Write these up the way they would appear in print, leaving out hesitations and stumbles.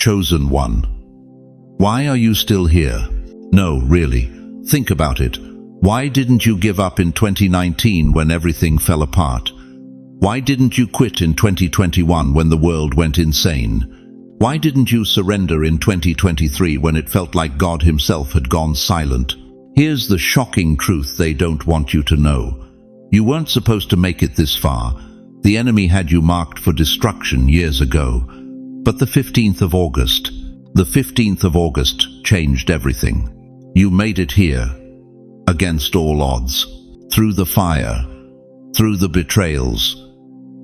chosen one. Why are you still here? No, really. Think about it. Why didn't you give up in 2019 when everything fell apart? Why didn't you quit in 2021 when the world went insane? Why didn't you surrender in 2023 when it felt like God himself had gone silent? Here's the shocking truth they don't want you to know. You weren't supposed to make it this far. The enemy had you marked for destruction years ago. But the 15th of August changed everything. You made it here, against all odds, through the fire, through the betrayals,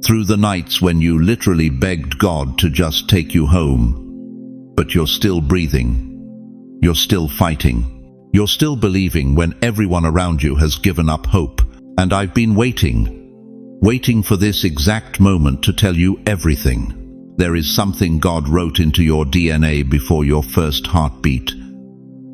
through the nights when you literally begged God to just take you home. But you're still breathing. You're still fighting. You're still believing when everyone around you has given up hope. And I've been waiting for this exact moment to tell you everything. There is something God wrote into your DNA before your first heartbeat.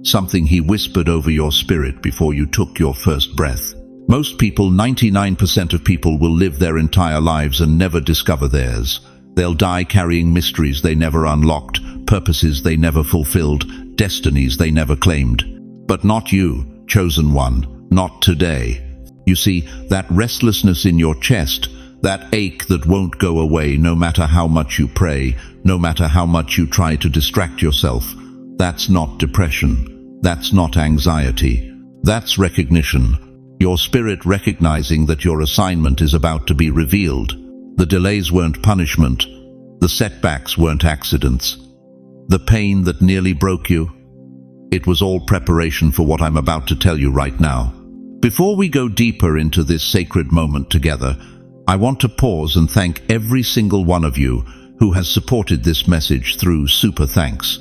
Something he whispered over your spirit before you took your first breath. Most people, 99% of people, will live their entire lives and never discover theirs. They'll die carrying mysteries they never unlocked, purposes they never fulfilled, destinies they never claimed. But not you, chosen one, not today. You see, that restlessness in your chest, that ache that won't go away no matter how much you pray, no matter how much you try to distract yourself, that's not depression. That's not anxiety. That's recognition. Your spirit recognizing that your assignment is about to be revealed. The delays weren't punishment. The setbacks weren't accidents. The pain that nearly broke you, it was all preparation for what I'm about to tell you right now. Before we go deeper into this sacred moment together, I want to pause and thank every single one of you who has supported this message through super thanks.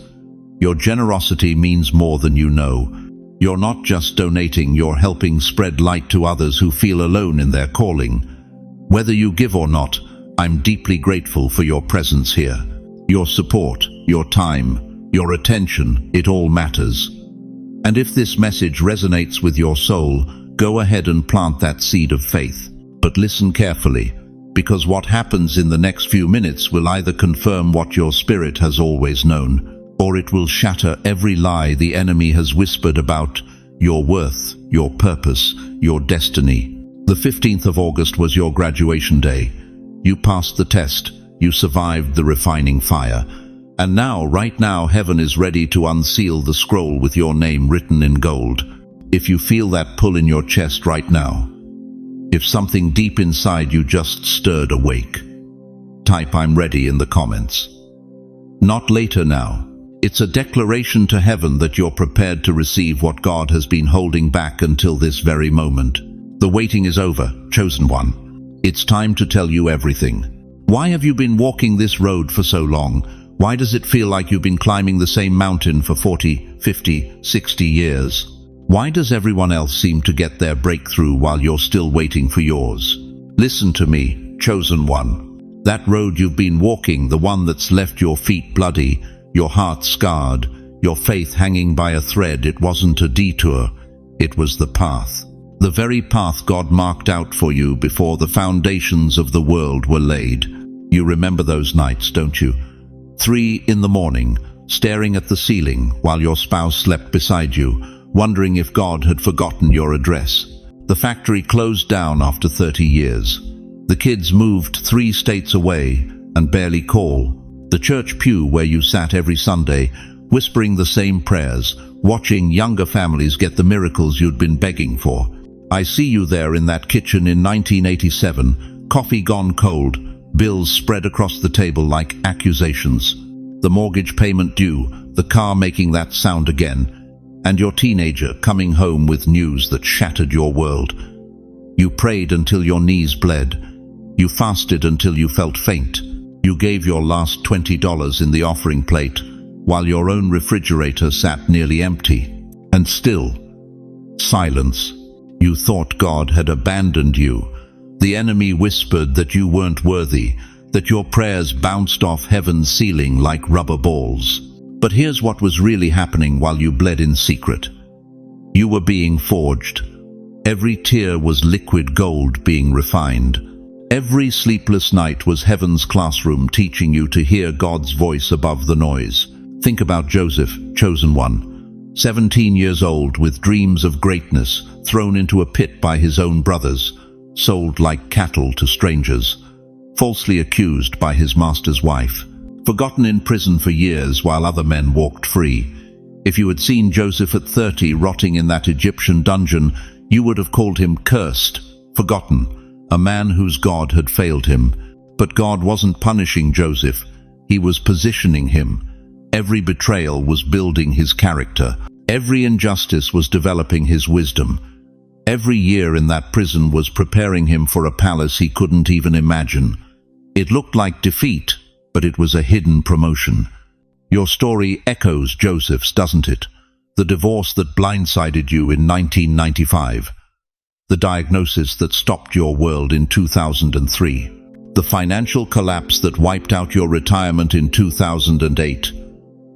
Your generosity means more than you know. You're not just donating, you're helping spread light to others who feel alone in their calling. Whether you give or not, I'm deeply grateful for your presence here. Your support, your time, your attention, it all matters. And if this message resonates with your soul, go ahead and plant that seed of faith. But listen carefully, because what happens in the next few minutes will either confirm what your spirit has always known, or it will shatter every lie the enemy has whispered about your worth, your purpose, your destiny. The 15th of August was your graduation day. You passed the test, you survived the refining fire, and now, right now, heaven is ready to unseal the scroll with your name written in gold. If you feel that pull in your chest right now, if something deep inside you just stirred awake, type "I'm ready" in the comments. Not later now. It's a declaration to heaven that you're prepared to receive what God has been holding back until this very moment. The waiting is over, chosen one. It's time to tell you everything. Why have you been walking this road for so long? Why does it feel like you've been climbing the same mountain for 40, 50, 60 years? Why does everyone else seem to get their breakthrough while you're still waiting for yours? Listen to me, chosen one. That road you've been walking, the one that's left your feet bloody, your heart scarred, your faith hanging by a thread, it wasn't a detour, it was the path. The very path God marked out for you before the foundations of the world were laid. You remember those nights, don't you? 3 in the morning, staring at the ceiling while your spouse slept beside you, wondering if God had forgotten your address. The factory closed down after 30 years. The kids moved 3 states away and barely call. The church pew where you sat every Sunday, whispering the same prayers, watching younger families get the miracles you'd been begging for. I see you there in that kitchen in 1987, coffee gone cold, bills spread across the table like accusations, the mortgage payment due, the car making that sound again, and your teenager coming home with news that shattered your world. You prayed until your knees bled. You fasted until you felt faint. You gave your last $20 in the offering plate, while your own refrigerator sat nearly empty. And still, silence. You thought God had abandoned you. The enemy whispered that you weren't worthy, that your prayers bounced off heaven's ceiling like rubber balls. But here's what was really happening while you bled in secret. You were being forged. Every tear was liquid gold being refined. Every sleepless night was heaven's classroom teaching you to hear God's voice above the noise. Think about Joseph, chosen one, 17 years old with dreams of greatness, thrown into a pit by his own brothers, sold like cattle to strangers, falsely accused by his master's wife, forgotten in prison for years while other men walked free. If you had seen Joseph at 30 rotting in that Egyptian dungeon, you would have called him cursed, forgotten, a man whose God had failed him. But God wasn't punishing Joseph, he was positioning him. Every betrayal was building his character. Every injustice was developing his wisdom. Every year in that prison was preparing him for a palace he couldn't even imagine. It looked like defeat, but it was a hidden promotion. Your story echoes Joseph's, doesn't it? The divorce that blindsided you in 1995. The diagnosis that stopped your world in 2003. The financial collapse that wiped out your retirement in 2008.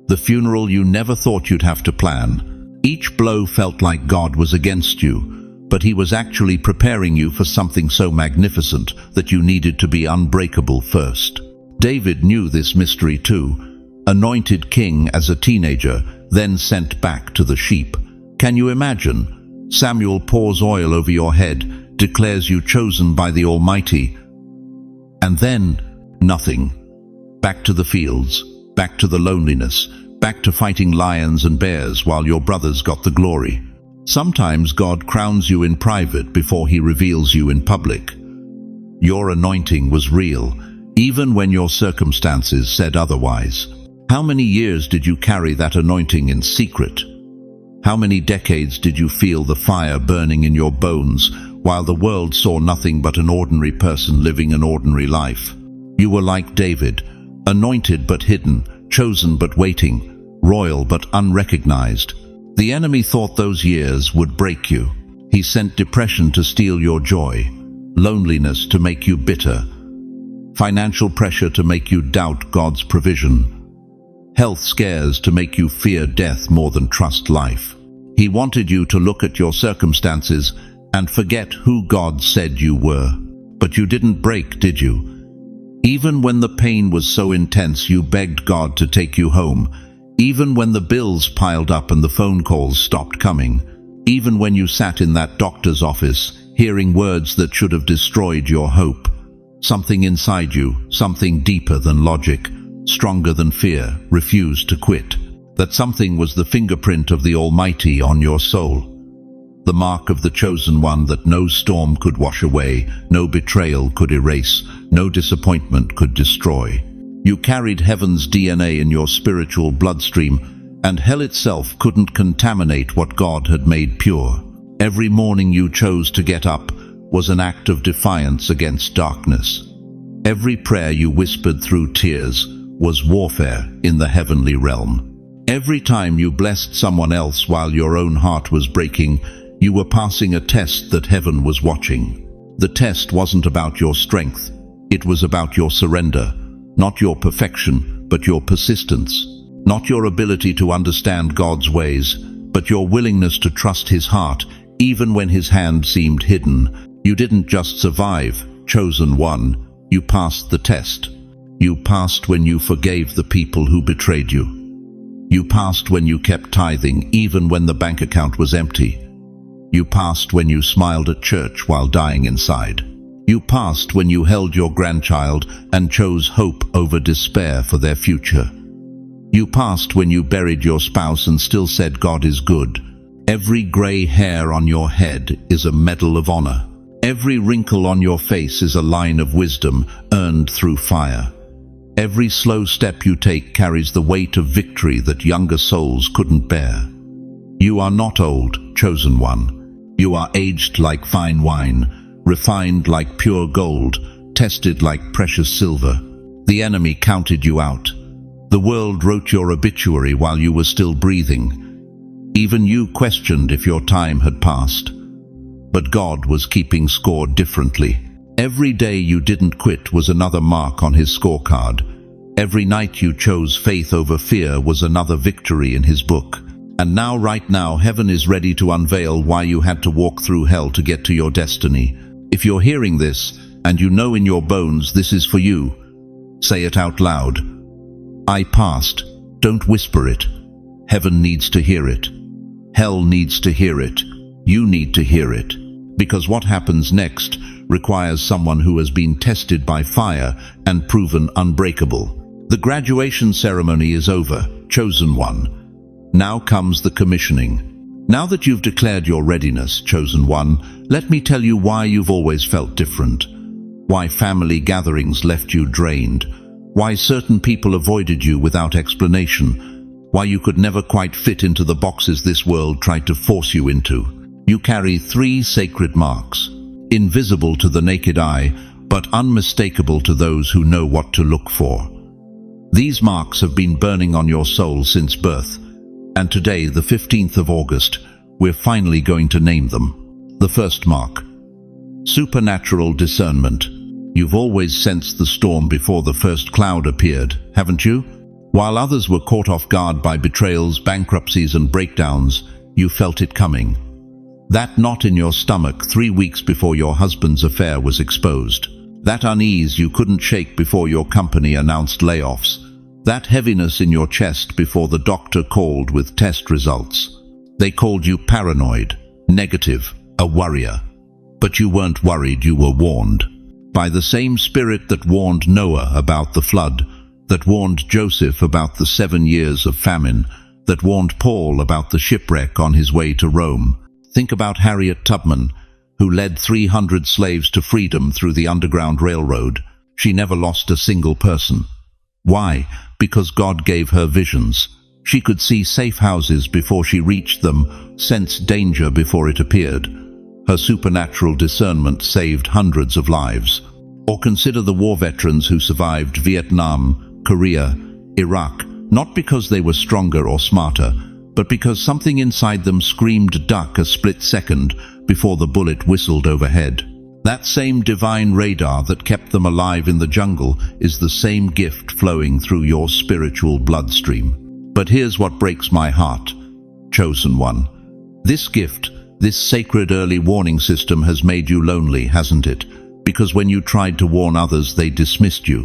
The funeral you never thought you'd have to plan. Each blow felt like God was against you, but he was actually preparing you for something so magnificent that you needed to be unbreakable first. David knew this mystery too. Anointed king as a teenager, then sent back to the sheep. Can you imagine? Samuel pours oil over your head, declares you chosen by the Almighty, and then nothing. Back to the fields, back to the loneliness, back to fighting lions and bears while your brothers got the glory. Sometimes God crowns you in private before he reveals you in public. Your anointing was real, even when your circumstances said otherwise. How many years did you carry that anointing in secret? How many decades did you feel the fire burning in your bones while the world saw nothing but an ordinary person living an ordinary life? You were like David, anointed but hidden, chosen but waiting, royal but unrecognized. The enemy thought those years would break you. He sent depression to steal your joy, loneliness to make you bitter, financial pressure to make you doubt God's provision, health scares to make you fear death more than trust life. He wanted you to look at your circumstances and forget who God said you were. But you didn't break, did you? Even when the pain was so intense, you begged God to take you home. Even when the bills piled up and the phone calls stopped coming. Even when you sat in that doctor's office, hearing words that should have destroyed your hope. Something inside you, something deeper than logic, stronger than fear, refused to quit. That something was the fingerprint of the Almighty on your soul. The mark of the chosen one that no storm could wash away, no betrayal could erase, no disappointment could destroy. You carried heaven's DNA in your spiritual bloodstream, and hell itself couldn't contaminate what God had made pure. Every morning you chose to get up was an act of defiance against darkness. Every prayer you whispered through tears was warfare in the heavenly realm. Every time you blessed someone else while your own heart was breaking, you were passing a test that heaven was watching. The test wasn't about your strength, it was about your surrender. Not your perfection, but your persistence. Not your ability to understand God's ways, but your willingness to trust his heart, even when his hand seemed hidden. You didn't just survive, chosen one, you passed the test. You passed when you forgave the people who betrayed you. You passed when you kept tithing, even when the bank account was empty. You passed when you smiled at church while dying inside. You passed when you held your grandchild and chose hope over despair for their future. You passed when you buried your spouse and still said God is good. Every gray hair on your head is a medal of honor. Every wrinkle on your face is a line of wisdom earned through fire. Every slow step you take carries the weight of victory that younger souls couldn't bear. You are not old, chosen one. You are aged like fine wine, refined like pure gold, tested like precious silver. The enemy counted you out. The world wrote your obituary while you were still breathing. Even you questioned if your time had passed. But God was keeping score differently. Every day you didn't quit was another mark on his scorecard. Every night you chose faith over fear was another victory in his book. And now, right now, heaven is ready to unveil why you had to walk through hell to get to your destiny. If you're hearing this, and you know in your bones this is for you, say it out loud. I passed. Don't whisper it. Heaven needs to hear it. Hell needs to hear it. You need to hear it. Because what happens next requires someone who has been tested by fire and proven unbreakable. The graduation ceremony is over, chosen one. Now comes the commissioning. Now that you've declared your readiness, chosen one, let me tell you why you've always felt different. Why family gatherings left you drained. Why certain people avoided you without explanation. Why you could never quite fit into the boxes this world tried to force you into. You carry 3 sacred marks, invisible to the naked eye, but unmistakable to those who know what to look for. These marks have been burning on your soul since birth, and today, the 15th of August, we're finally going to name them. The first mark, supernatural discernment. You've always sensed the storm before the first cloud appeared, haven't you? While others were caught off guard by betrayals, bankruptcies, and breakdowns, you felt it coming. That knot in your stomach 3 weeks before your husband's affair was exposed. That unease you couldn't shake before your company announced layoffs. That heaviness in your chest before the doctor called with test results. They called you paranoid, negative, a worrier. But you weren't worried, you were warned. By the same spirit that warned Noah about the flood, that warned Joseph about the 7 years of famine, that warned Paul about the shipwreck on his way to Rome. Think about Harriet Tubman, who led 300 slaves to freedom through the Underground Railroad. She never lost a single person. Why? Because God gave her visions. She could see safe houses before she reached them, sense danger before it appeared. Her supernatural discernment saved hundreds of lives. Or consider the war veterans who survived Vietnam, Korea, Iraq, not because they were stronger or smarter, but because something inside them screamed duck a split second before the bullet whistled overhead. That same divine radar that kept them alive in the jungle is the same gift flowing through your spiritual bloodstream. But here's what breaks my heart, chosen one. This gift, this sacred early warning system has made you lonely, hasn't it? Because when you tried to warn others, they dismissed you.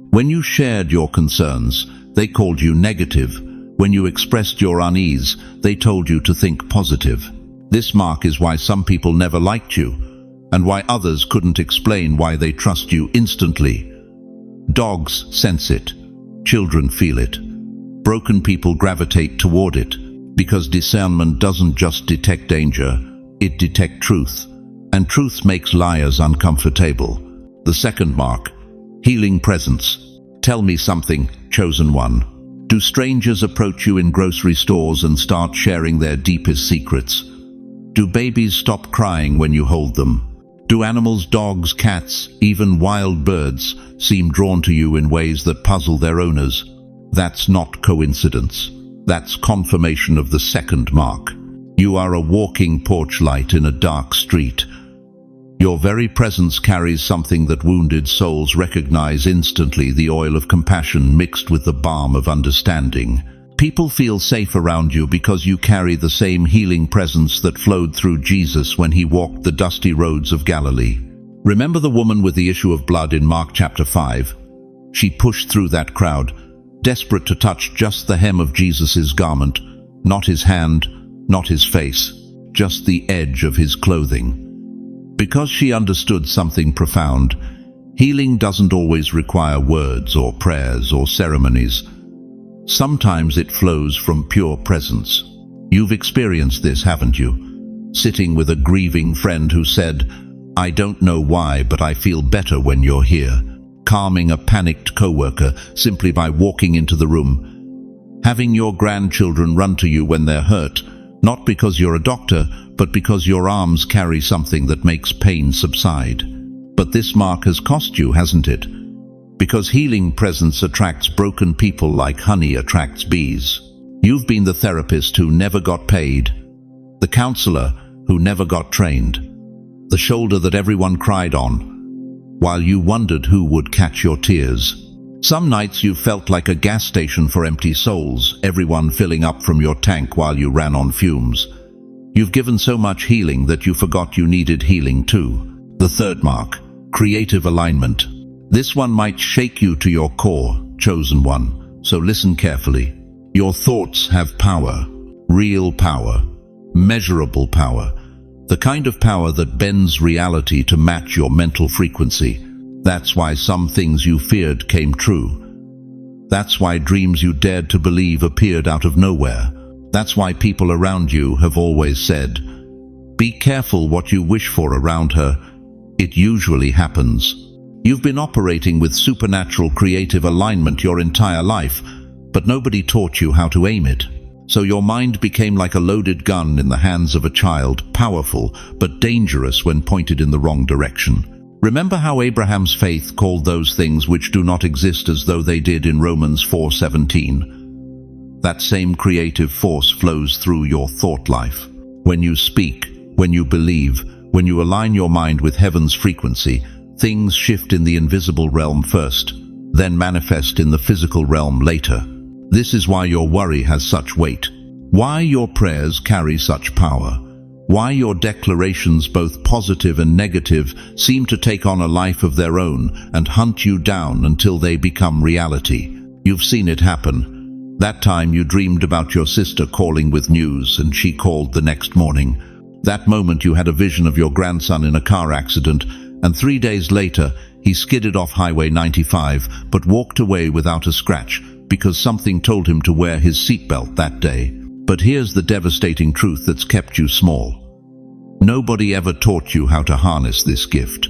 When you shared your concerns, they called you negative. When you expressed your unease, they told you to think positive. This mark is why some people never liked you, and why others couldn't explain why they trust you instantly. Dogs sense it. Children feel it. Broken people gravitate toward it, because discernment doesn't just detect danger, it detects truth. And truth makes liars uncomfortable. The second mark, healing presence. Tell me something, chosen one. Do strangers approach you in grocery stores and start sharing their deepest secrets? Do babies stop crying when you hold them? Do animals, dogs, cats, even wild birds seem drawn to you in ways that puzzle their owners? That's not coincidence. That's confirmation of the second mark. You are a walking porch light in a dark street. Your very presence carries something that wounded souls recognize instantly, the oil of compassion mixed with the balm of understanding. People feel safe around you because you carry the same healing presence that flowed through Jesus when he walked the dusty roads of Galilee. Remember the woman with the issue of blood in Mark chapter 5? She pushed through that crowd, desperate to touch just the hem of Jesus's garment, not his hand, not his face, just the edge of his clothing. Because she understood something profound. Healing doesn't always require words or prayers or ceremonies. Sometimes it flows from pure presence. You've experienced this, haven't you? Sitting with a grieving friend who said, "I don't know why, but I feel better when you're here." Calming a panicked coworker simply by walking into the room. Having your grandchildren run to you when they're hurt, not because you're a doctor, but because your arms carry something that makes pain subside. But this mark has cost you, hasn't it? Because healing presence attracts broken people like honey attracts bees. You've been the therapist who never got paid, the counselor who never got trained, the shoulder that everyone cried on, while you wondered who would catch your tears. Some nights you felt like a gas station for empty souls, everyone filling up from your tank while you ran on fumes. You've given so much healing that you forgot you needed healing too. The third mark, creative alignment. This one might shake you to your core, chosen one, so listen carefully. Your thoughts have power, real power, measurable power, the kind of power that bends reality to match your mental frequency. That's why some things you feared came true. That's why dreams you dared to believe appeared out of nowhere. That's why people around you have always said, "Be careful what you wish for around her. It usually happens." You've been operating with supernatural creative alignment your entire life, but nobody taught you how to aim it. So your mind became like a loaded gun in the hands of a child, powerful but dangerous when pointed in the wrong direction. Remember how Abraham's faith called those things which do not exist as though they did in Romans 4:17. That same creative force flows through your thought life. When you speak, when you believe, when you align your mind with heaven's frequency, things shift in the invisible realm first, then manifest in the physical realm later. This is why your worry has such weight, why your prayers carry such power, why your declarations, both positive and negative, seem to take on a life of their own and hunt you down until they become reality. You've seen it happen. That time you dreamed about your sister calling with news and she called the next morning. That moment you had a vision of your grandson in a car accident, and 3 days later he skidded off Highway 95 but walked away without a scratch because something told him to wear his seatbelt that day. But here's the devastating truth that's kept you small. Nobody ever taught you how to harness this gift.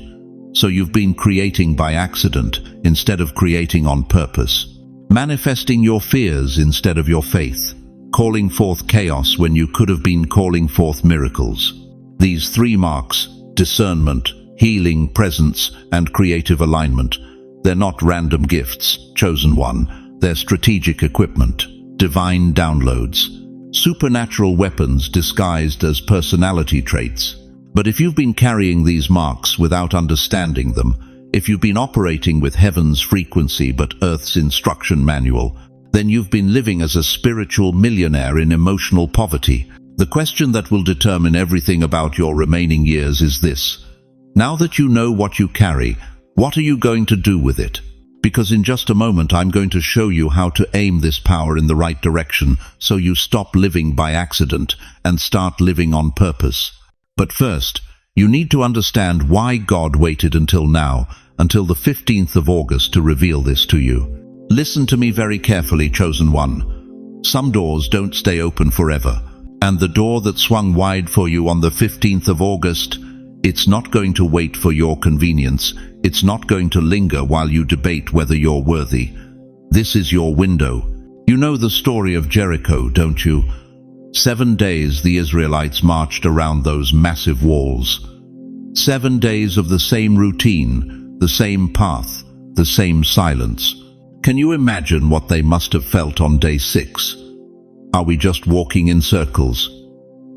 So you've been creating by accident instead of creating on purpose. Manifesting your fears instead of your faith. Calling forth chaos when you could have been calling forth miracles. These 3 marks, discernment, healing, presence, and creative alignment, they're not random gifts, chosen one. They're strategic equipment, divine downloads, supernatural weapons disguised as personality traits. But if you've been carrying these marks without understanding them, if you've been operating with heaven's frequency but earth's instruction manual, then you've been living as a spiritual millionaire in emotional poverty. The question that will determine everything about your remaining years is this: now that you know what you carry, what are you going to do with it? Because in just a moment I'm going to show you how to aim this power in the right direction so you stop living by accident and start living on purpose. But first, you need to understand why God waited until now, until the 15th of August to reveal this to you. Listen to me very carefully, chosen one. Some doors don't stay open forever, and the door that swung wide for you on the 15th of August, it's not going to wait for your convenience. It's not going to linger while you debate whether you're worthy. This is your window. You know the story of Jericho, don't you? 7 days the Israelites marched around those massive walls. 7 days of the same routine, the same path, the same silence. Can you imagine what they must have felt on day 6? Are we just walking in circles?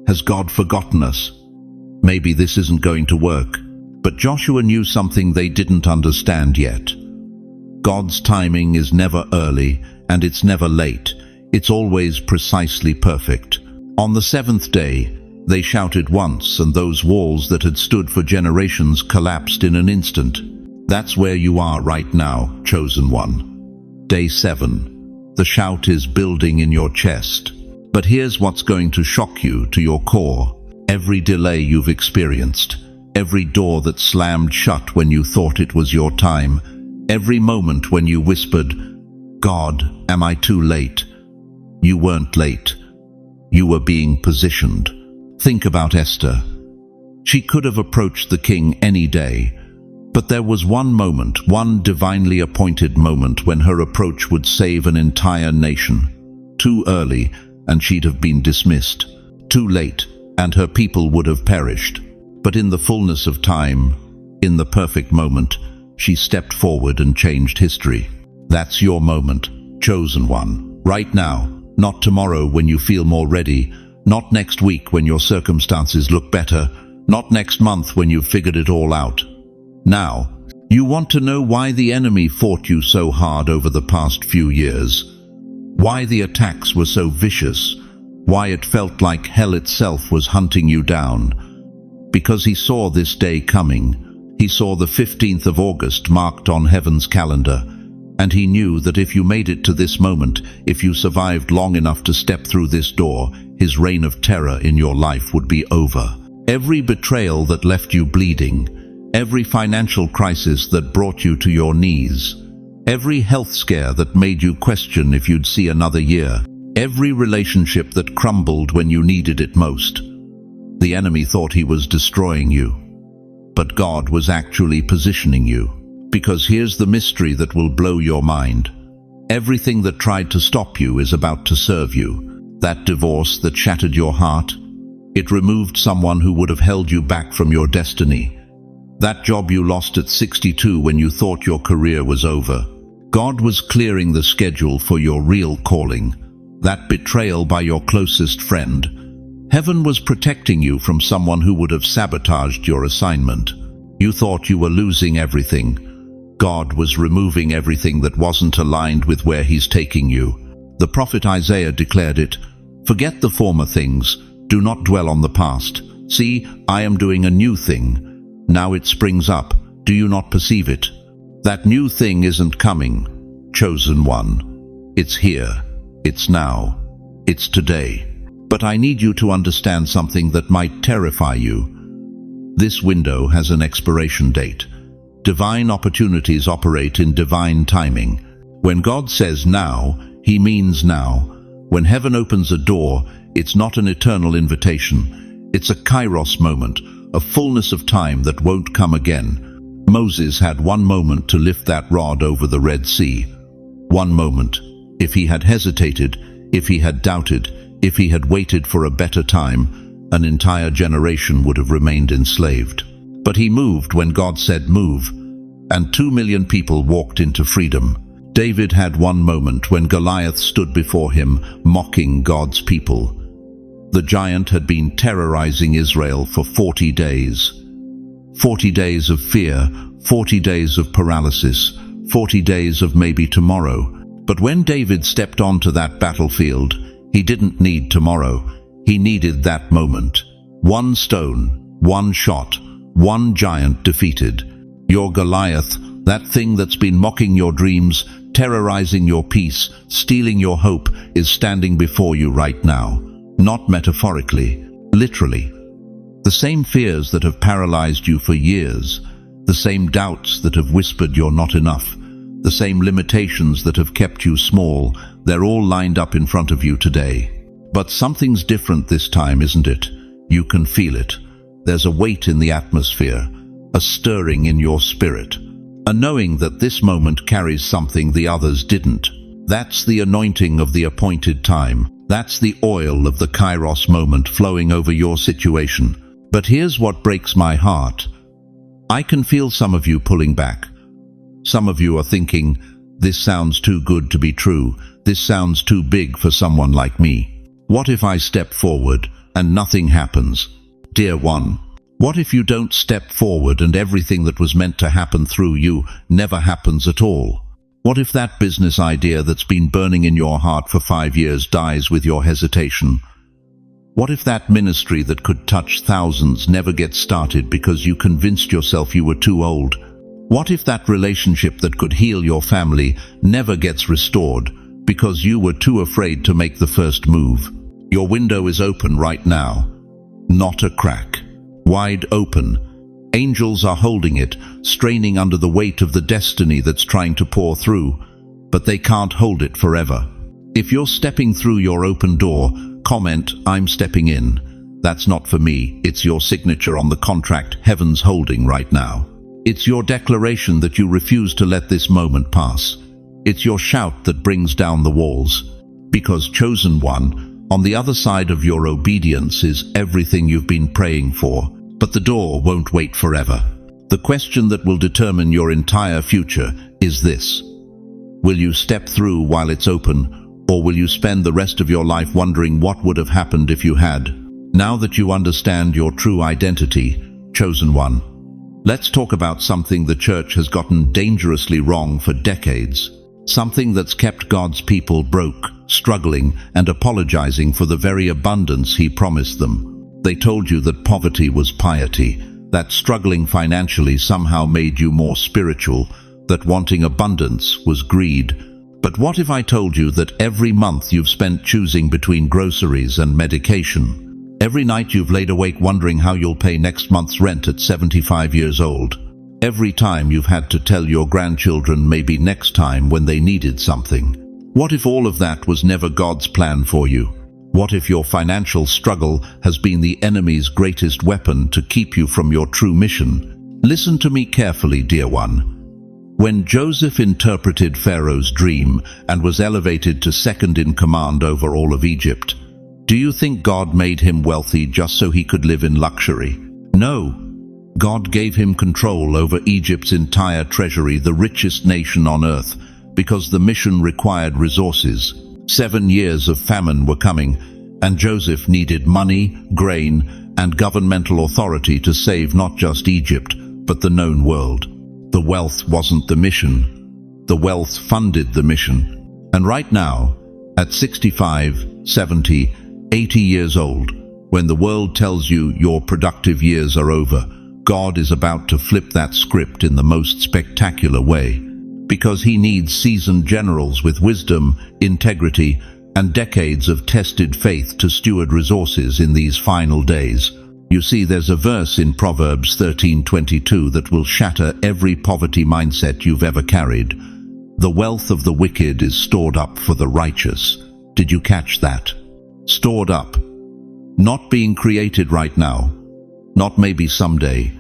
Has God forgotten us? Maybe this isn't going to work. But Joshua knew something they didn't understand yet. God's timing is never early, and it's never late. It's always precisely perfect. On the 7th day, they shouted once, and those walls that had stood for generations collapsed in an instant. That's where you are right now, chosen one. Day 7. The shout is building in your chest. But here's what's going to shock you to your core. Every delay you've experienced, every door that slammed shut when you thought it was your time, every moment when you whispered, "God, am I too late?" You weren't late. You were being positioned. Think about Esther. She could have approached the king any day, but there was one moment, one divinely appointed moment when her approach would save an entire nation. Too early, and she'd have been dismissed. Too late, and her people would have perished. But in the fullness of time, in the perfect moment, she stepped forward and changed history. That's your moment, chosen one. Right now, not tomorrow when you feel more ready, not next week when your circumstances look better, not next month when you've figured it all out. Now, you want to know why the enemy fought you so hard over the past few years, why the attacks were so vicious, why it felt like hell itself was hunting you down. Because he saw this day coming. He saw the 15th of August marked on heaven's calendar. And he knew that if you made it to this moment, if you survived long enough to step through this door, his reign of terror in your life would be over. Every betrayal that left you bleeding, every financial crisis that brought you to your knees, every health scare that made you question if you'd see another year, every relationship that crumbled when you needed it most. The enemy thought he was destroying you, but God was actually positioning you. Because here's the mystery that will blow your mind. Everything that tried to stop you is about to serve you. That divorce that shattered your heart, it removed someone who would have held you back from your destiny. That job you lost at 62 when you thought your career was over. God was clearing the schedule for your real calling. That betrayal by your closest friend. Heaven was protecting you from someone who would have sabotaged your assignment. You thought you were losing everything. God was removing everything that wasn't aligned with where He's taking you. The prophet Isaiah declared it, "Forget the former things, do not dwell on the past. See, I am doing a new thing. Now it springs up, do you not perceive it? That new thing isn't coming, chosen one. It's here, it's now, it's today. But I need you to understand something that might terrify you. This window has an expiration date. Divine opportunities operate in divine timing. When God says now, He means now. When heaven opens a door, it's not an eternal invitation. It's a kairos moment, a fullness of time that won't come again. Moses had one moment to lift that rod over the Red Sea. One moment. If he had hesitated, if he had doubted, if he had waited for a better time, an entire generation would have remained enslaved. But he moved when God said move, and 2 million people walked into freedom. David had one moment when Goliath stood before him, mocking God's people. The giant had been terrorizing Israel for 40 days. 40 days of fear, 40 days of paralysis, 40 days of maybe tomorrow. But when David stepped onto that battlefield, he didn't need tomorrow. He needed that moment. One stone, one shot, one giant defeated. Your Goliath, that thing that's been mocking your dreams, terrorizing your peace, stealing your hope, is standing before you right now. Not metaphorically, literally. The same fears that have paralyzed you for years, the same doubts that have whispered you're not enough, the same limitations that have kept you small, they're all lined up in front of you today. But something's different this time, isn't it? You can feel it. There's a weight in the atmosphere, a stirring in your spirit, a knowing that this moment carries something the others didn't. That's the anointing of the appointed time. That's the oil of the kairos moment flowing over your situation. But here's what breaks my heart. I can feel some of you pulling back. Some of you are thinking, this sounds too good to be true. This sounds too big for someone like me. What if I step forward and nothing happens? Dear one, what if you don't step forward and everything that was meant to happen through you never happens at all? What if that business idea that's been burning in your heart for 5 years dies with your hesitation? What if that ministry that could touch thousands never gets started because you convinced yourself you were too old? What if that relationship that could heal your family never gets restored because you were too afraid to make the first move? Your window is open right now, not a crack. Wide open. Angels are holding it, straining under the weight of the destiny that's trying to pour through, but they can't hold it forever. If you're stepping through your open door, comment, I'm stepping in. That's not for me, it's your signature on the contract heaven's holding right now. It's your declaration that you refuse to let this moment pass. It's your shout that brings down the walls. Because chosen one, on the other side of your obedience is everything you've been praying for. But the door won't wait forever. The question that will determine your entire future is this. Will you step through while it's open, or will you spend the rest of your life wondering what would have happened if you had? Now that you understand your true identity, chosen one, let's talk about something the church has gotten dangerously wrong for decades. Something that's kept God's people broke, struggling, and apologizing for the very abundance He promised them. They told you that poverty was piety, that struggling financially somehow made you more spiritual, that wanting abundance was greed. But what if I told you that every month you've spent choosing between groceries and medication? Every night you've laid awake wondering how you'll pay next month's rent at 75 years old. Every time you've had to tell your grandchildren maybe next time when they needed something. What if all of that was never God's plan for you? What if your financial struggle has been the enemy's greatest weapon to keep you from your true mission? Listen to me carefully, dear one. When Joseph interpreted Pharaoh's dream and was elevated to second in command over all of Egypt, do you think God made him wealthy just so he could live in luxury? No. God gave him control over Egypt's entire treasury, the richest nation on earth, because the mission required resources. 7 years of famine were coming, and Joseph needed money, grain, and governmental authority to save not just Egypt, but the known world. The wealth wasn't the mission. The wealth funded the mission. And right now, at 65, 70, 80 years old, when the world tells you your productive years are over, God is about to flip that script in the most spectacular way, because he needs seasoned generals with wisdom, integrity, and decades of tested faith to steward resources in these final days. You see, there's a verse in Proverbs 13:22 that will shatter every poverty mindset you've ever carried. The wealth of the wicked is stored up for the righteous. Did you catch that? Stored up. Not being created right now. Not maybe someday.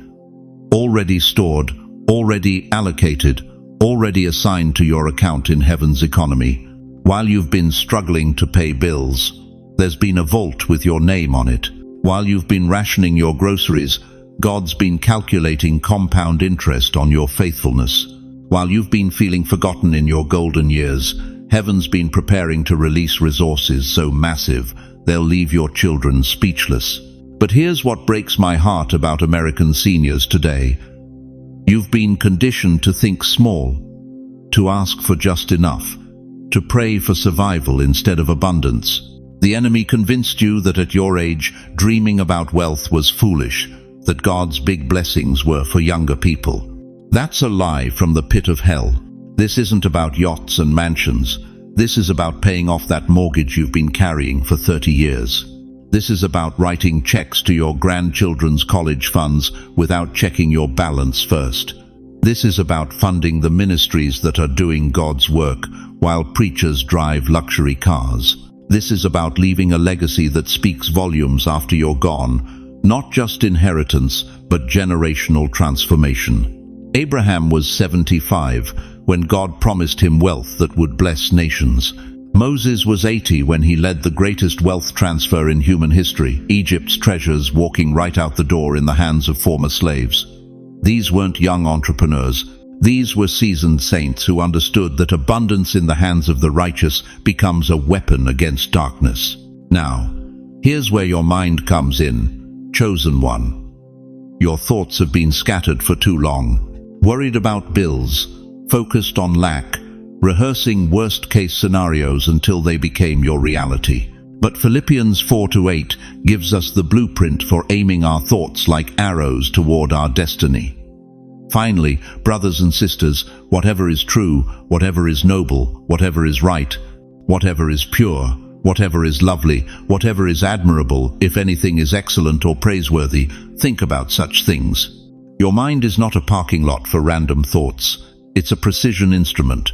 Already stored, already allocated, already assigned to your account in heaven's economy. While you've been struggling to pay bills, there's been a vault with your name on it. While you've been rationing your groceries, God's been calculating compound interest on your faithfulness. While you've been feeling forgotten in your golden years, heaven's been preparing to release resources so massive they'll leave your children speechless. But here's what breaks my heart about American seniors today. You've been conditioned to think small, to ask for just enough, to pray for survival instead of abundance. The enemy convinced you that at your age, dreaming about wealth was foolish, that God's big blessings were for younger people. That's a lie from the pit of hell. This isn't about yachts and mansions. This is about paying off that mortgage you've been carrying for 30 years. This is about writing checks to your grandchildren's college funds without checking your balance first. This is about funding the ministries that are doing God's work while preachers drive luxury cars. This is about leaving a legacy that speaks volumes after you're gone, not just inheritance, but generational transformation. Abraham was 75 when God promised him wealth that would bless nations. Moses was 80 when he led the greatest wealth transfer in human history, Egypt's treasures walking right out the door in the hands of former slaves. These weren't young entrepreneurs. These were seasoned saints who understood that abundance in the hands of the righteous becomes a weapon against darkness. Now, here's where your mind comes in, chosen one. Your thoughts have been scattered for too long, worried about bills, focused on lack, rehearsing worst-case scenarios until they became your reality. But Philippians 4:8 gives us the blueprint for aiming our thoughts like arrows toward our destiny. Finally, brothers and sisters, whatever is true, whatever is noble, whatever is right, whatever is pure, whatever is lovely, whatever is admirable, if anything is excellent or praiseworthy, think about such things. Your mind is not a parking lot for random thoughts. It's a precision instrument,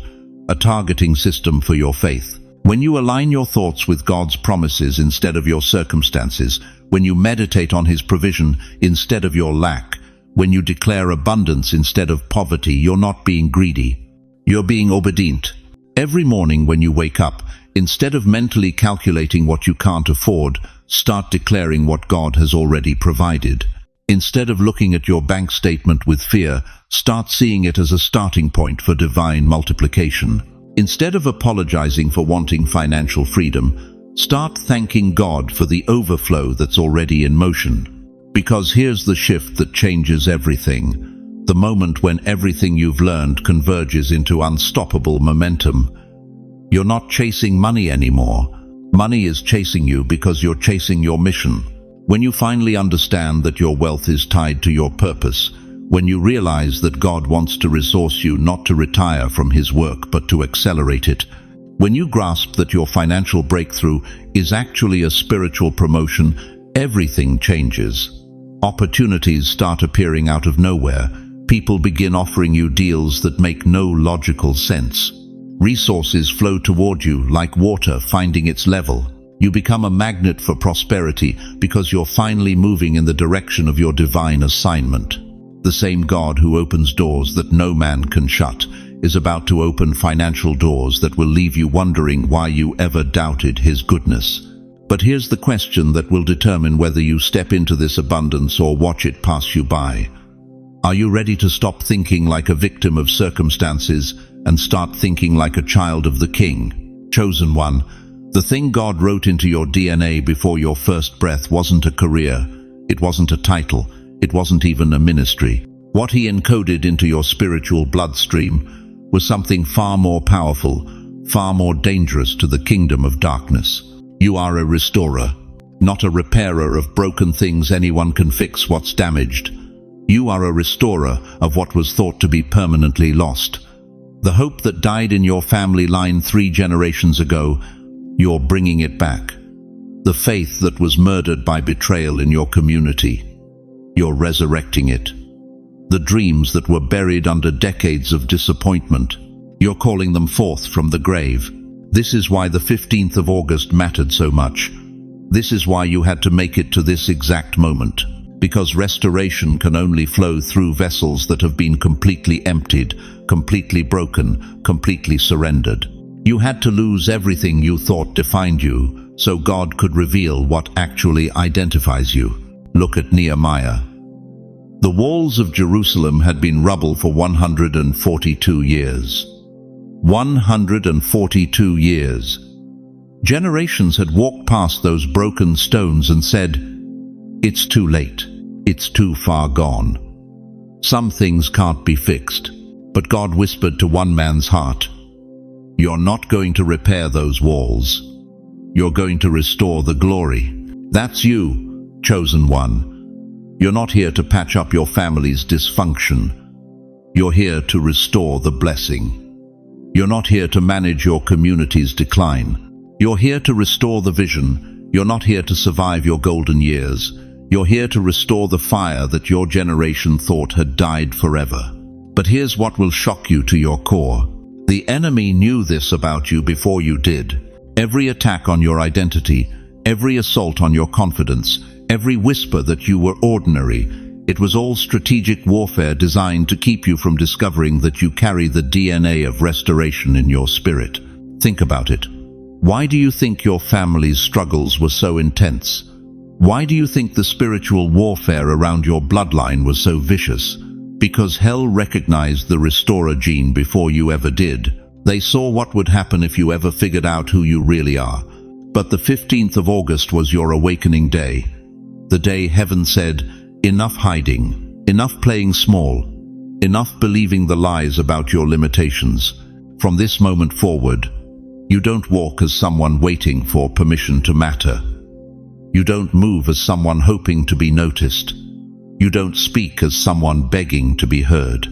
a targeting system for your faith. When you align your thoughts with God's promises instead of your circumstances, when you meditate on His provision instead of your lack, when you declare abundance instead of poverty, you're not being greedy. You're being obedient. Every morning when you wake up, instead of mentally calculating what you can't afford, start declaring what God has already provided. Instead of looking at your bank statement with fear, start seeing it as a starting point for divine multiplication. Instead of apologizing for wanting financial freedom, start thanking God for the overflow that's already in motion. Because here's the shift that changes everything. The moment when everything you've learned converges into unstoppable momentum. You're not chasing money anymore. Money is chasing you because you're chasing your mission. When you finally understand that your wealth is tied to your purpose, when you realize that God wants to resource you not to retire from His work but to accelerate it, when you grasp that your financial breakthrough is actually a spiritual promotion, everything changes. Opportunities start appearing out of nowhere. People begin offering you deals that make no logical sense. Resources flow toward you like water finding its level. You become a magnet for prosperity because you're finally moving in the direction of your divine assignment. The same God who opens doors that no man can shut is about to open financial doors that will leave you wondering why you ever doubted His goodness. But here's the question that will determine whether you step into this abundance or watch it pass you by. Are you ready to stop thinking like a victim of circumstances and start thinking like a child of the King? Chosen one, the thing God wrote into your DNA before your first breath wasn't a career, it wasn't a title, it wasn't even a ministry. What He encoded into your spiritual bloodstream was something far more powerful, far more dangerous to the kingdom of darkness. You are a restorer, not a repairer of broken things anyone can fix what's damaged. You are a restorer of what was thought to be permanently lost. The hope that died in your family line 3 generations ago, you're bringing it back. The faith that was murdered by betrayal in your community, you're resurrecting it. The dreams that were buried under decades of disappointment, you're calling them forth from the grave. This is why the 15th of August mattered so much. This is why you had to make it to this exact moment. Because restoration can only flow through vessels that have been completely emptied, completely broken, completely surrendered. You had to lose everything you thought defined you, so God could reveal what actually identifies you. Look at Nehemiah. The walls of Jerusalem had been rubble for 142 years. 142 years. Generations had walked past those broken stones and said, "It's too late. It's too far gone. Some things can't be fixed." But God whispered to one man's heart, "You're not going to repair those walls. You're going to restore the glory." That's you, chosen one. You're not here to patch up your family's dysfunction. You're here to restore the blessing. You're not here to manage your community's decline. You're here to restore the vision. You're not here to survive your golden years. You're here to restore the fire that your generation thought had died forever. But here's what will shock you to your core. The enemy knew this about you before you did. Every attack on your identity, every assault on your confidence, every whisper that you were ordinary, it was all strategic warfare designed to keep you from discovering that you carry the DNA of restoration in your spirit. Think about it. Why do you think your family's struggles were so intense? Why do you think the spiritual warfare around your bloodline was so vicious? Because hell recognized the restorer gene before you ever did. They saw what would happen if you ever figured out who you really are. But the 15th of August was your awakening day. The day heaven said, enough hiding, enough playing small, enough believing the lies about your limitations. From this moment forward, you don't walk as someone waiting for permission to matter. You don't move as someone hoping to be noticed. You don't speak as someone begging to be heard.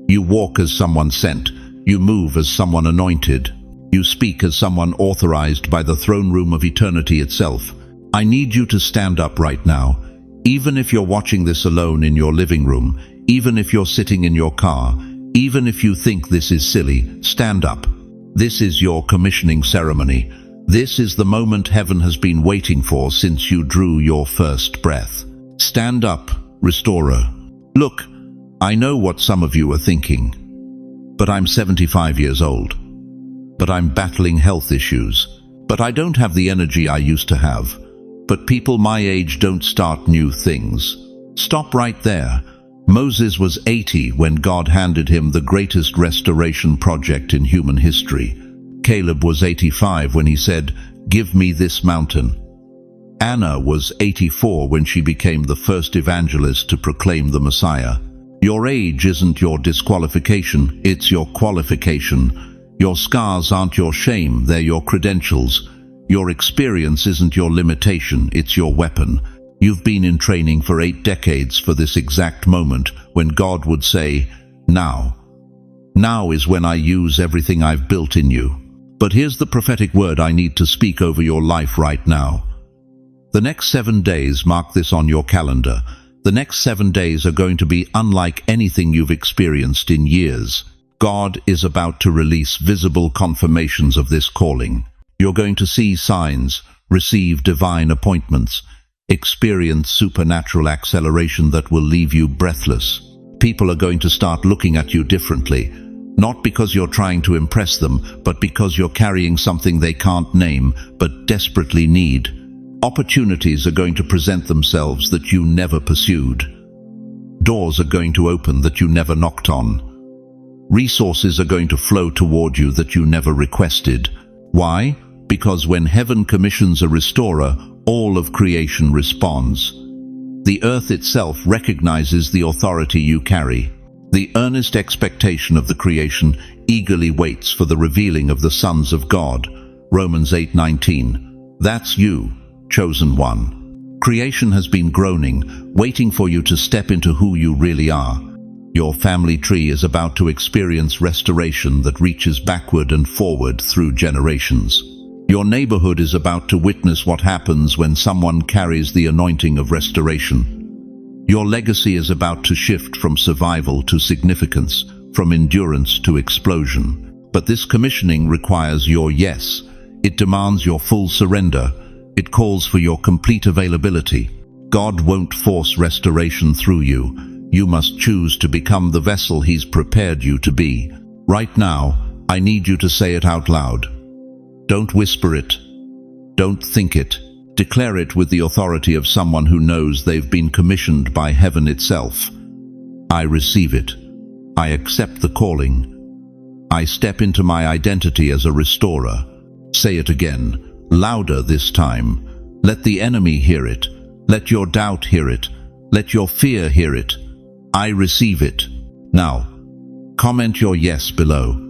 You walk as someone sent. You move as someone anointed. You speak as someone authorized by the throne room of eternity itself. I need you to stand up right now. Even if you're watching this alone in your living room, even if you're sitting in your car, even if you think this is silly, stand up. This is your commissioning ceremony. This is the moment heaven has been waiting for since you drew your first breath. Stand up, restorer. Look, I know what some of you are thinking, but I'm 75 years old. But I'm battling health issues. But I don't have the energy I used to have. But people my age don't start new things. Stop right there. Moses was 80 when God handed him the greatest restoration project in human history. Caleb was 85 when he said, "Give me this mountain." Anna was 84 when she became the first evangelist to proclaim the Messiah. Your age isn't your disqualification, it's your qualification. Your scars aren't your shame, they're your credentials. Your experience isn't your limitation, it's your weapon. You've been in training for 8 decades for this exact moment when God would say, "Now. Now is when I use everything I've built in you." But here's the prophetic word I need to speak over your life right now. The next 7 days, mark this on your calendar. The next 7 days are going to be unlike anything you've experienced in years. God is about to release visible confirmations of this calling. You're going to see signs, receive divine appointments, experience supernatural acceleration that will leave you breathless. People are going to start looking at you differently, not because you're trying to impress them, but because you're carrying something they can't name, but desperately need. Opportunities are going to present themselves that you never pursued. Doors are going to open that you never knocked on. Resources are going to flow toward you that you never requested. Why? Because when heaven commissions a restorer, all of creation responds. The earth itself recognizes the authority you carry. The earnest expectation of the creation eagerly waits for the revealing of the sons of God. Romans 8:19. That's you, chosen one. Creation has been groaning, waiting for you to step into who you really are. Your family tree is about to experience restoration that reaches backward and forward through generations. Your neighborhood is about to witness what happens when someone carries the anointing of restoration. Your legacy is about to shift from survival to significance, from endurance to explosion. But this commissioning requires your yes. It demands your full surrender. It calls for your complete availability. God won't force restoration through you. You must choose to become the vessel He's prepared you to be. Right now, I need you to say it out loud. Don't whisper it. Don't think it. Declare it with the authority of someone who knows they've been commissioned by heaven itself. I receive it. I accept the calling. I step into my identity as a restorer. Say it again, louder this time. Let the enemy hear it. Let your doubt hear it. Let your fear hear it. I receive it. Now, comment your yes below.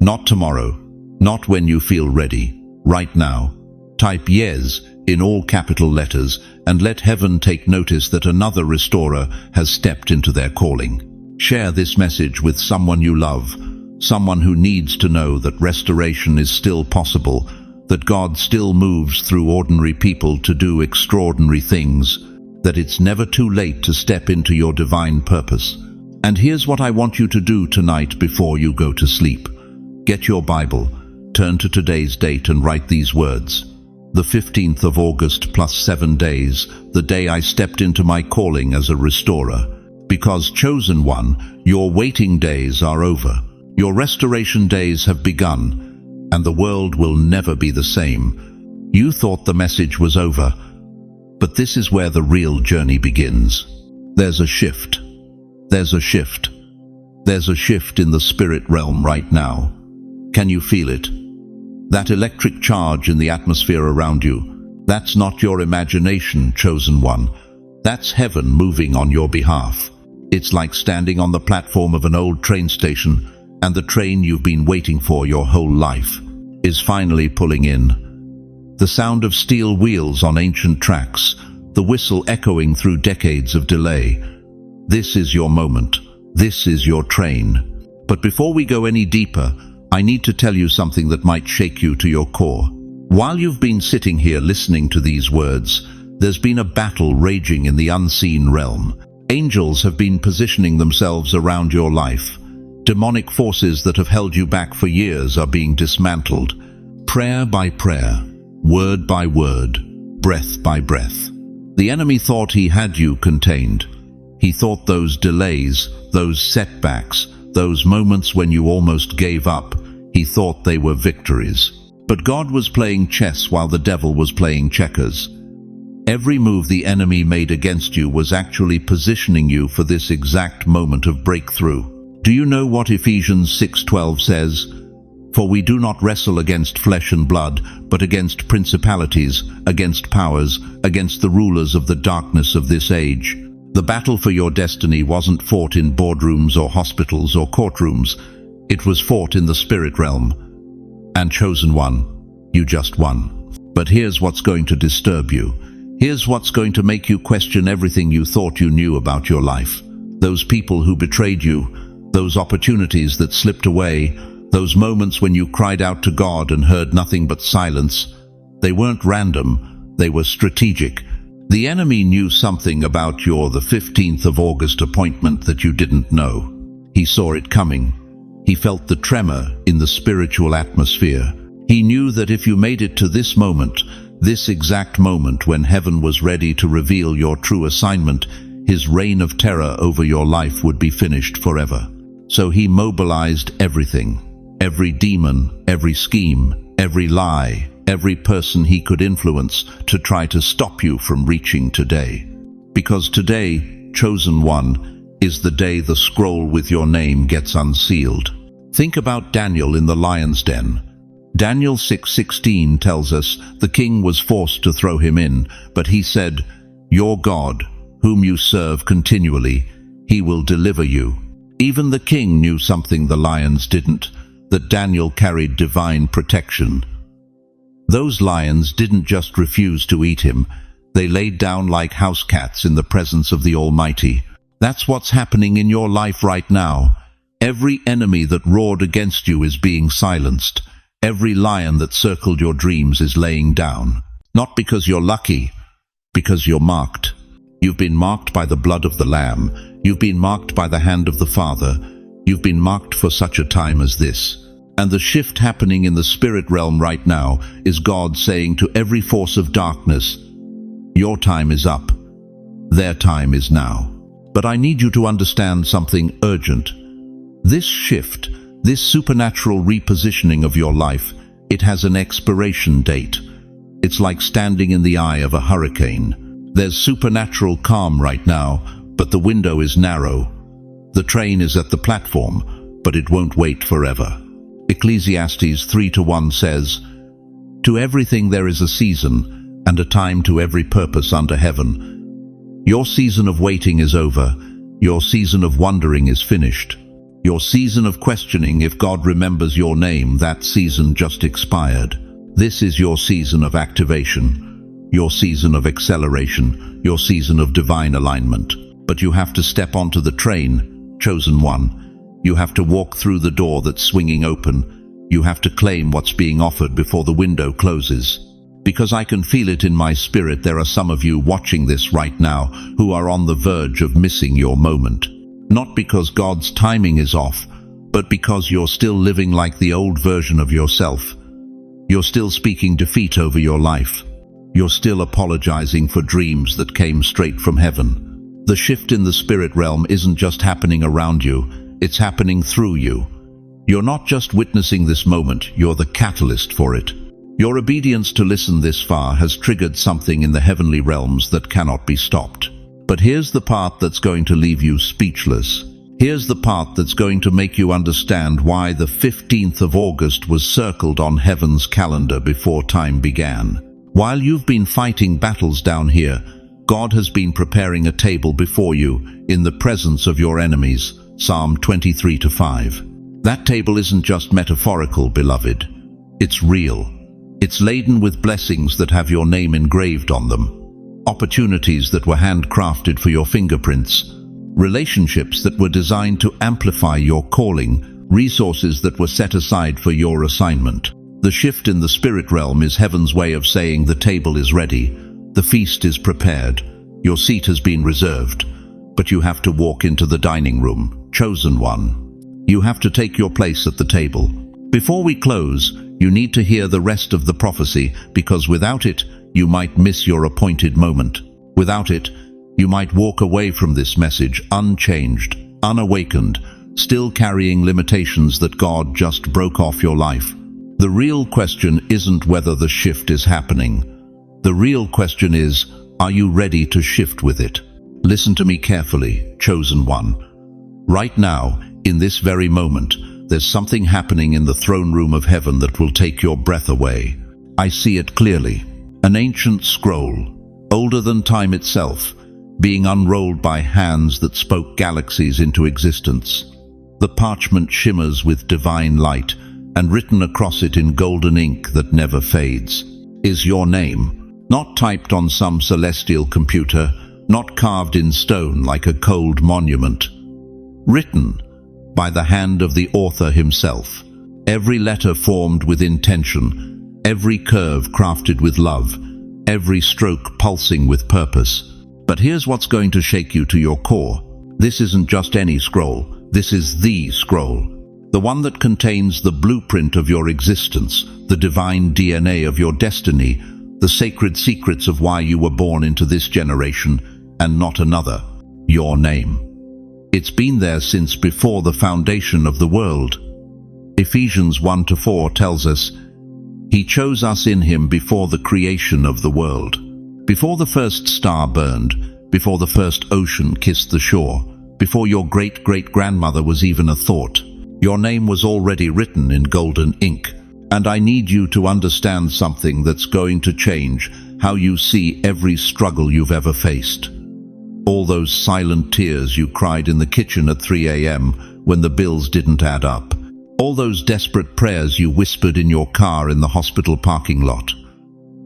Not tomorrow. Not when you feel ready. Right now. Type yes in all capital letters and let heaven take notice that another restorer has stepped into their calling. Share this message with someone you love, someone who needs to know that restoration is still possible, that God still moves through ordinary people to do extraordinary things, that it's never too late to step into your divine purpose. And here's what I want you to do tonight before you go to sleep. Get your Bible, turn to today's date and write these words. The 15th of August plus 7 days, the day I stepped into my calling as a restorer. Because, chosen one, your waiting days are over. Your restoration days have begun, and the world will never be the same. You thought the message was over, but this is where the real journey begins. There's a shift. There's a shift. There's a shift in the spirit realm right now. Can you feel it? That electric charge in the atmosphere around you, that's not your imagination, chosen one. That's heaven moving on your behalf. It's like standing on the platform of an old train station, and the train you've been waiting for your whole life is finally pulling in. The sound of steel wheels on ancient tracks, the whistle echoing through decades of delay. This is your moment. This is your train. But before we go any deeper, I need to tell you something that might shake you to your core. While you've been sitting here listening to these words, there's been a battle raging in the unseen realm. Angels have been positioning themselves around your life. Demonic forces that have held you back for years are being dismantled. Prayer by prayer, word by word, breath by breath. The enemy thought he had you contained. He thought those delays, those setbacks, those moments when you almost gave up, he thought they were victories. But God was playing chess while the devil was playing checkers. Every move the enemy made against you was actually positioning you for this exact moment of breakthrough. Do you know what Ephesians 6:12 says? For we do not wrestle against flesh and blood, but against principalities, against powers, against the rulers of the darkness of this age. The battle for your destiny wasn't fought in boardrooms or hospitals or courtrooms. It was fought in the spirit realm. And chosen one, you just won. But here's what's going to disturb you. Here's what's going to make you question everything you thought you knew about your life. Those people who betrayed you, those opportunities that slipped away, those moments when you cried out to God and heard nothing but silence, they weren't random, they were strategic. The enemy knew something about the 15th of August appointment that you didn't know. He saw it coming. He felt the tremor in the spiritual atmosphere. He knew that if you made it to this moment, this exact moment when heaven was ready to reveal your true assignment, his reign of terror over your life would be finished forever. So he mobilized everything, every demon, every scheme, every lie, every person he could influence to try to stop you from reaching today. Because today, chosen one, is the day the scroll with your name gets unsealed. Think about Daniel in the lion's den. Daniel 6:16 tells us the king was forced to throw him in, but he said, "Your God, whom you serve continually, he will deliver you." Even the king knew something the lions didn't, that Daniel carried divine protection. Those lions didn't just refuse to eat him, they laid down like house cats in the presence of the Almighty. That's what's happening in your life right now. Every enemy that roared against you is being silenced. Every lion that circled your dreams is laying down. Not because you're lucky, because you're marked. You've been marked by the blood of the Lamb. You've been marked by the hand of the Father. You've been marked for such a time as this. And the shift happening in the spirit realm right now is God saying to every force of darkness, your time is up. Their time is now. But I need you to understand something urgent. This shift, this supernatural repositioning of your life, it has an expiration date. It's like standing in the eye of a hurricane. There's supernatural calm right now, but the window is narrow. The train is at the platform, but it won't wait forever. Ecclesiastes 3:1 says, "To everything there is a season, and a time to every purpose under heaven." Your season of waiting is over. Your season of wondering is finished. Your season of questioning if God remembers your name, that season just expired. This is your season of activation, your season of acceleration, your season of divine alignment. But you have to step onto the train, chosen one. You have to walk through the door that's swinging open. You have to claim what's being offered before the window closes. Because I can feel it in my spirit, there are some of you watching this right now who are on the verge of missing your moment. Not because God's timing is off, but because you're still living like the old version of yourself. You're still speaking defeat over your life. You're still apologizing for dreams that came straight from heaven. The shift in the spirit realm isn't just happening around you, it's happening through you. You're not just witnessing this moment, you're the catalyst for it. Your obedience to listen this far has triggered something in the heavenly realms that cannot be stopped. But here's the part that's going to leave you speechless. Here's the part that's going to make you understand why the 15th of August was circled on heaven's calendar before time began. While you've been fighting battles down here, God has been preparing a table before you in the presence of your enemies. Psalm 23:5. That table isn't just metaphorical, beloved. It's real. It's laden with blessings that have your name engraved on them. Opportunities that were handcrafted for your fingerprints. Relationships that were designed to amplify your calling. Resources that were set aside for your assignment. The shift in the spirit realm is heaven's way of saying the table is ready. The feast is prepared. Your seat has been reserved. But you have to walk into the dining room, chosen one. You have to take your place at the table. Before we close, you need to hear the rest of the prophecy, because without it, you might miss your appointed moment. Without it, you might walk away from this message unchanged, unawakened, still carrying limitations that God just broke off your life. The real question isn't whether the shift is happening. The real question is, are you ready to shift with it? Listen to me carefully, chosen one. Right now, in this very moment, there's something happening in the throne room of heaven that will take your breath away. I see it clearly. An ancient scroll, older than time itself, being unrolled by hands that spoke galaxies into existence. The parchment shimmers with divine light, and written across it in golden ink that never fades is your name. Not typed on some celestial computer, not carved in stone like a cold monument. Written by the hand of the author himself. Every letter formed with intention, every curve crafted with love, every stroke pulsing with purpose. But here's what's going to shake you to your core. This isn't just any scroll, this is the scroll. The one that contains the blueprint of your existence, the divine DNA of your destiny, the sacred secrets of why you were born into this generation and not another, your name. It's been there since before the foundation of the world. Ephesians 1-4 tells us, He chose us in Him before the creation of the world. Before the first star burned, before the first ocean kissed the shore, before your great-great-grandmother was even a thought, your name was already written in golden ink. And I need you to understand something that's going to change how you see every struggle you've ever faced. All those silent tears you cried in the kitchen at 3 a.m. when the bills didn't add up. All those desperate prayers you whispered in your car in the hospital parking lot.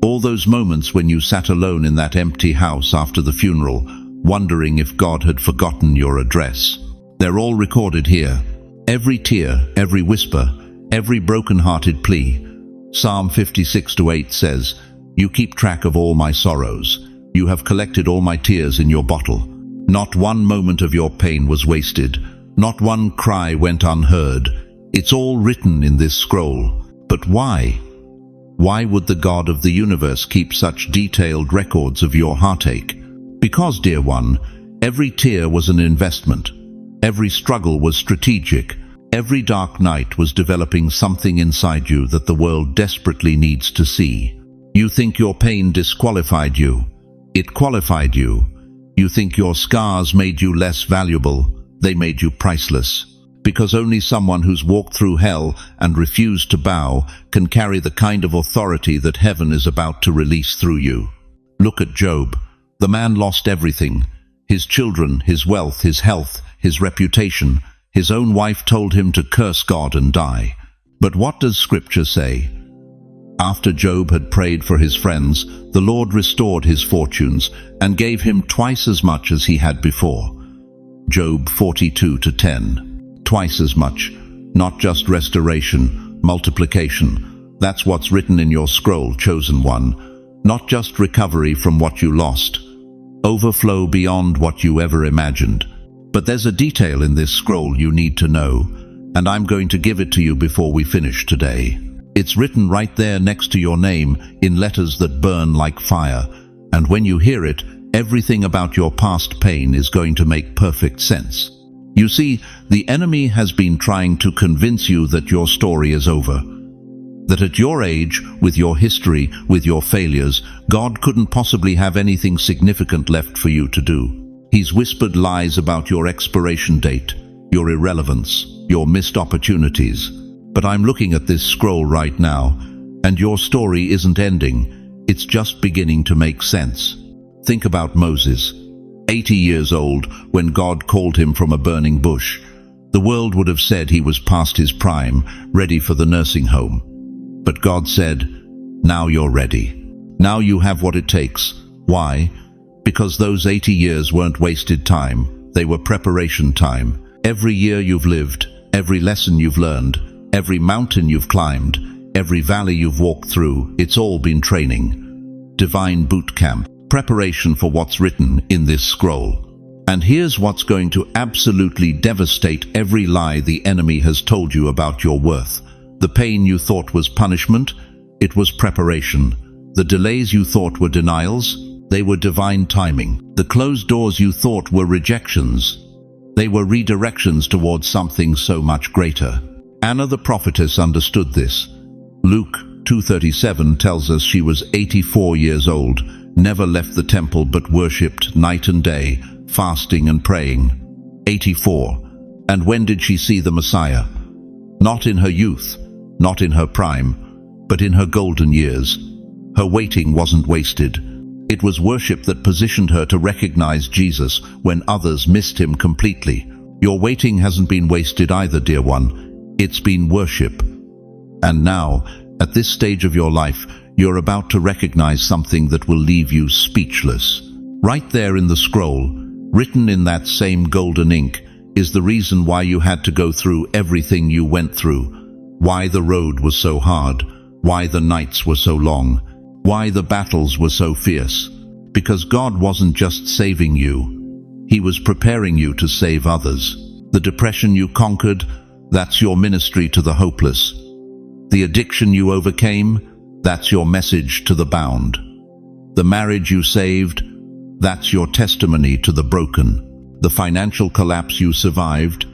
All those moments when you sat alone in that empty house after the funeral, wondering if God had forgotten your address. They're all recorded here. Every tear, every whisper, every broken-hearted plea. Psalm 56-8 says, You keep track of all my sorrows. You have collected all my tears in your bottle. Not one moment of your pain was wasted. Not one cry went unheard. It's all written in this scroll. But why? Why would the God of the universe keep such detailed records of your heartache? Because, dear one, every tear was an investment. Every struggle was strategic. Every dark night was developing something inside you that the world desperately needs to see. You think your pain disqualified you. It qualified you. You think your scars made you less valuable. They made you priceless. Because only someone who's walked through hell and refused to bow can carry the kind of authority that heaven is about to release through you. Look at Job. The man lost everything. His children, his wealth, his health, his reputation. His own wife told him to curse God and die. But what does Scripture say? After Job had prayed for his friends, the Lord restored his fortunes and gave him twice as much as he had before. Job 42-10. Twice as much. Not just restoration, multiplication. That's what's written in your scroll, chosen one. Not just recovery from what you lost. Overflow beyond what you ever imagined. But there's a detail in this scroll you need to know, and I'm going to give it to you before we finish today. It's written right there next to your name in letters that burn like fire, and when you hear it, everything about your past pain is going to make perfect sense. You see, the enemy has been trying to convince you that your story is over. That at your age, with your history, with your failures, God couldn't possibly have anything significant left for you to do. He's whispered lies about your expiration date, your irrelevance, your missed opportunities. But I'm looking at this scroll right now, and your story isn't ending. It's just beginning to make sense. Think about Moses, 80 years old, when God called him from a burning bush. The world would have said he was past his prime, ready for the nursing home. But God said, Now you're ready. Now you have what it takes. Why? Because those 80 years weren't wasted time, they were preparation time. Every year you've lived, every lesson you've learned, every mountain you've climbed, every valley you've walked through, it's all been training. Divine boot camp, preparation for what's written in this scroll. And here's what's going to absolutely devastate every lie the enemy has told you about your worth. The pain you thought was punishment, it was preparation. The delays you thought were denials, they were divine timing. The closed doors you thought were rejections, they were redirections towards something so much greater. Anna the prophetess understood this. Luke 2:37 tells us she was 84 years old, never left the temple but worshipped night and day, fasting and praying. 84. And when did she see the Messiah? Not in her youth, not in her prime, but in her golden years. Her waiting wasn't wasted. It was worship that positioned her to recognize Jesus when others missed him completely. Your waiting hasn't been wasted either, dear one. It's been worship. And now, at this stage of your life, you're about to recognize something that will leave you speechless. Right there in the scroll, written in that same golden ink, is the reason why you had to go through everything you went through, why the road was so hard, why the nights were so long, why the battles were so fierce. Because God wasn't just saving you, He was preparing you to save others. The depression you conquered, that's your ministry to the hopeless. The addiction you overcame, that's your message to the bound. The marriage you saved, that's your testimony to the broken. The financial collapse you survived,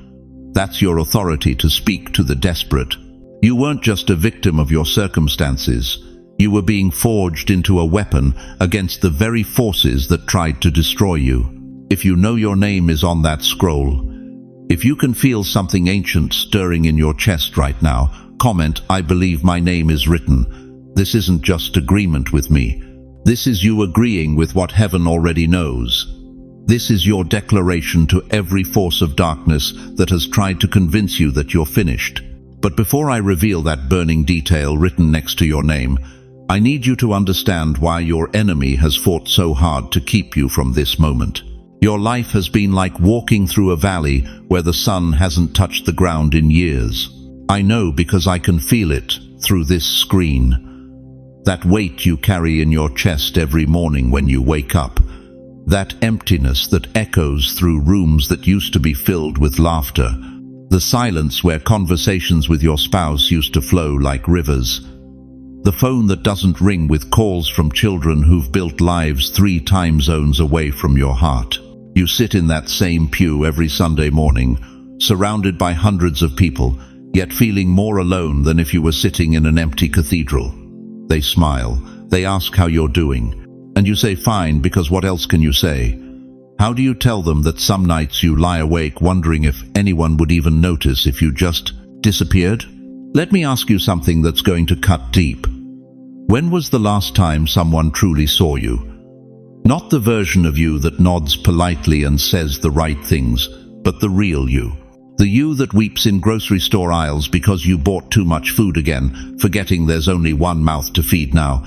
that's your authority to speak to the desperate. You weren't just a victim of your circumstances. You were being forged into a weapon against the very forces that tried to destroy you. If you know your name is on that scroll, if you can feel something ancient stirring in your chest right now, comment, "I believe my name is written." This isn't just agreement with me. This is you agreeing with what heaven already knows. This is your declaration to every force of darkness that has tried to convince you that you're finished. But before I reveal that burning detail written next to your name, I need you to understand why your enemy has fought so hard to keep you from this moment. Your life has been like walking through a valley where the sun hasn't touched the ground in years. I know because I can feel it through this screen. That weight you carry in your chest every morning when you wake up. That emptiness that echoes through rooms that used to be filled with laughter. The silence where conversations with your spouse used to flow like rivers. The phone that doesn't ring with calls from children who've built lives 3 time zones away from your heart. You sit in that same pew every Sunday morning, surrounded by hundreds of people, yet feeling more alone than if you were sitting in an empty cathedral. They smile, they ask how you're doing, and you say fine, because what else can you say? How do you tell them that some nights you lie awake wondering if anyone would even notice if you just disappeared? Let me ask you something that's going to cut deep. When was the last time someone truly saw you? Not the version of you that nods politely and says the right things, but the real you. The you that weeps in grocery store aisles because you bought too much food again, forgetting there's only one mouth to feed now.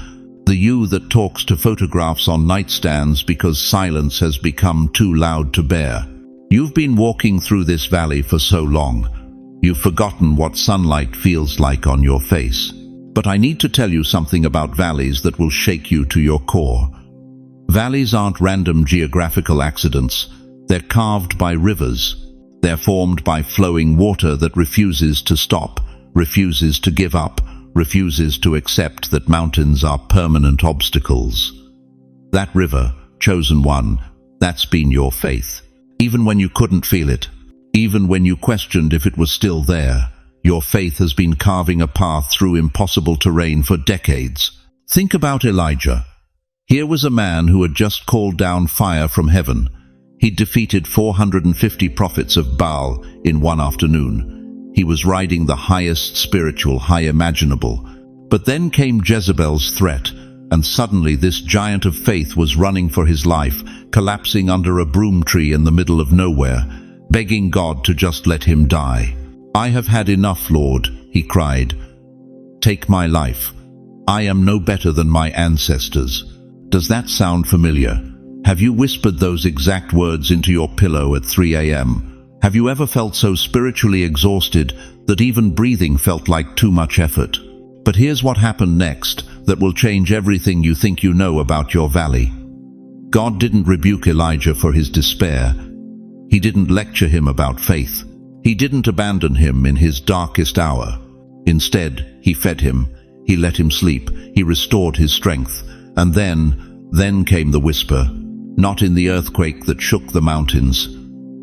The you that talks to photographs on nightstands because silence has become too loud to bear. You've been walking through this valley for so long. You've forgotten what sunlight feels like on your face. But I need to tell you something about valleys that will shake you to your core. Valleys aren't random geographical accidents. They're carved by rivers. They're formed by flowing water that refuses to stop, refuses to give up, refuses to accept that mountains are permanent obstacles. That river, chosen one, that's been your faith. Even when you couldn't feel it, even when you questioned if it was still there, your faith has been carving a path through impossible terrain for decades. Think about Elijah. Here was a man who had just called down fire from heaven. He'd defeated 450 prophets of Baal in one afternoon. He was riding the highest spiritual high imaginable. But then came Jezebel's threat, and suddenly this giant of faith was running for his life, collapsing under a broom tree in the middle of nowhere, begging God to just let him die. "I have had enough, Lord," he cried. "Take my life. I am no better than my ancestors." Does that sound familiar? Have you whispered those exact words into your pillow at 3 a.m.? Have you ever felt so spiritually exhausted that even breathing felt like too much effort? But here's what happened next that will change everything you think you know about your valley. God didn't rebuke Elijah for his despair. He didn't lecture him about faith. He didn't abandon him in his darkest hour. Instead, he fed him. He let him sleep. He restored his strength. And then came the whisper. Not in the earthquake that shook the mountains.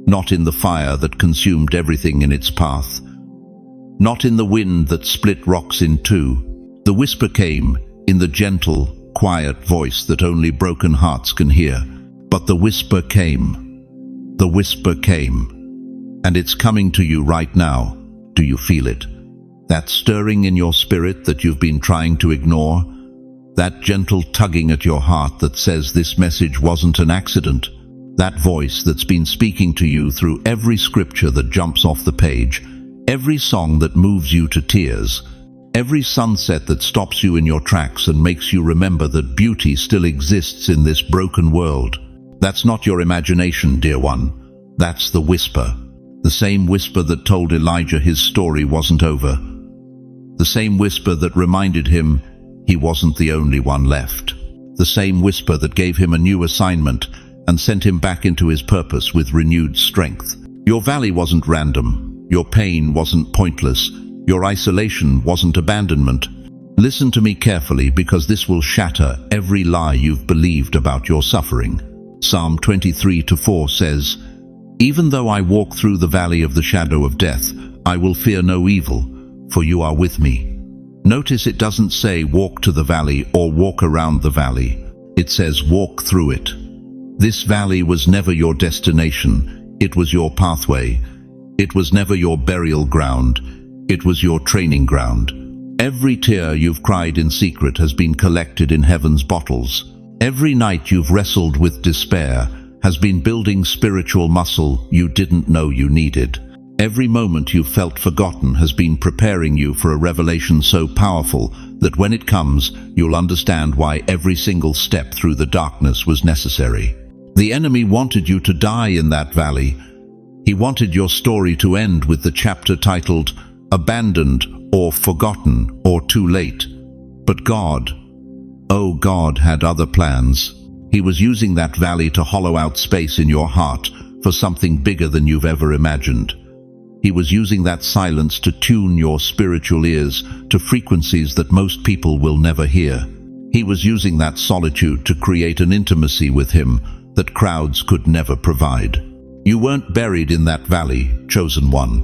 Not in the fire that consumed everything in its path. Not in the wind that split rocks in two. The whisper came in the gentle, quiet voice that only broken hearts can hear. But the whisper came. The whisper came. And it's coming to you right now. Do you feel it? That stirring in your spirit that you've been trying to ignore? That gentle tugging at your heart that says this message wasn't an accident? That voice that's been speaking to you through every scripture that jumps off the page, every song that moves you to tears, Every sunset that stops you in your tracks and makes you remember that beauty still exists in this broken world. That's not your imagination, dear one. That's the whisper. The same whisper that told Elijah his story wasn't over. The same whisper that reminded him he wasn't the only one left. The same whisper that gave him a new assignment and sent him back into his purpose with renewed strength. Your valley wasn't random. Your pain wasn't pointless. Your isolation wasn't abandonment. Listen to me carefully, because this will shatter every lie you've believed about your suffering. Psalm 23:4 says, "Even though I walk through the valley of the shadow of death, I will fear no evil, for you are with me." Notice it doesn't say walk to the valley or walk around the valley. It says walk through it. This valley was never your destination. It was your pathway. It was never your burial ground. It was your training ground. Every tear you've cried in secret has been collected in heaven's bottles. Every night you've wrestled with despair has been building spiritual muscle you didn't know you needed. Every moment you've felt forgotten has been preparing you for a revelation so powerful that when it comes, you'll understand why every single step through the darkness was necessary. The enemy wanted you to die in that valley. He wanted your story to end with the chapter titled, "Abandoned," or "Forgotten," or "Too late." But God, oh God, had other plans. He was using that valley to hollow out space in your heart for something bigger than you've ever imagined. He was using that silence to tune your spiritual ears to frequencies that most people will never hear. He was using that solitude to create an intimacy with him that crowds could never provide. You weren't buried in that valley, chosen one.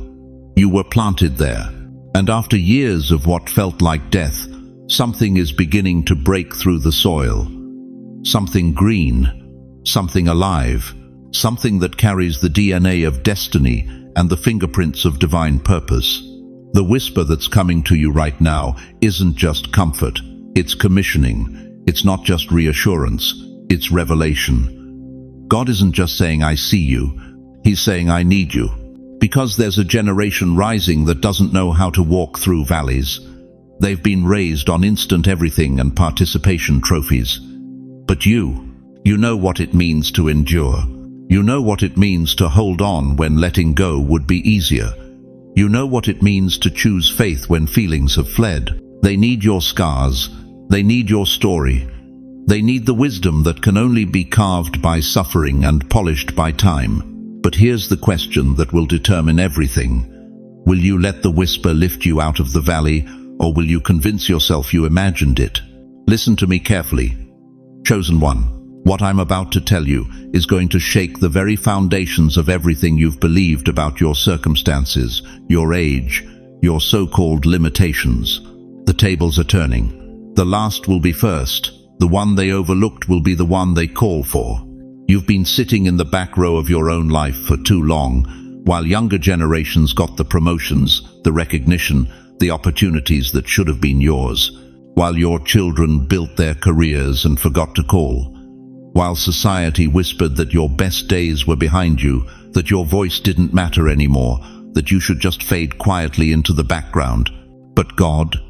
You were planted there. And after years of what felt like death, something is beginning to break through the soil. Something green, something alive, something that carries the DNA of destiny and the fingerprints of divine purpose. The whisper that's coming to you right now isn't just comfort, it's commissioning. It's not just reassurance, it's revelation. God isn't just saying, "I see you." He's saying, "I need you." Because there's a generation rising that doesn't know how to walk through valleys. They've been raised on instant everything and participation trophies. But you know what it means to endure. You know what it means to hold on when letting go would be easier. You know what it means to choose faith when feelings have fled. They need your scars. They need your story. They need the wisdom that can only be carved by suffering and polished by time. But here's the question that will determine everything. Will you let the whisper lift you out of the valley, or will you convince yourself you imagined it? Listen to me carefully. Chosen one, what I'm about to tell you is going to shake the very foundations of everything you've believed about your circumstances, your age, your so-called limitations. The tables are turning. The last will be first. The one they overlooked will be the one they call for. You've been sitting in the back row of your own life for too long, while younger generations got the promotions, the recognition, the opportunities that should have been yours, while your children built their careers and forgot to call, while society whispered that your best days were behind you, that your voice didn't matter anymore, that you should just fade quietly into the background. But God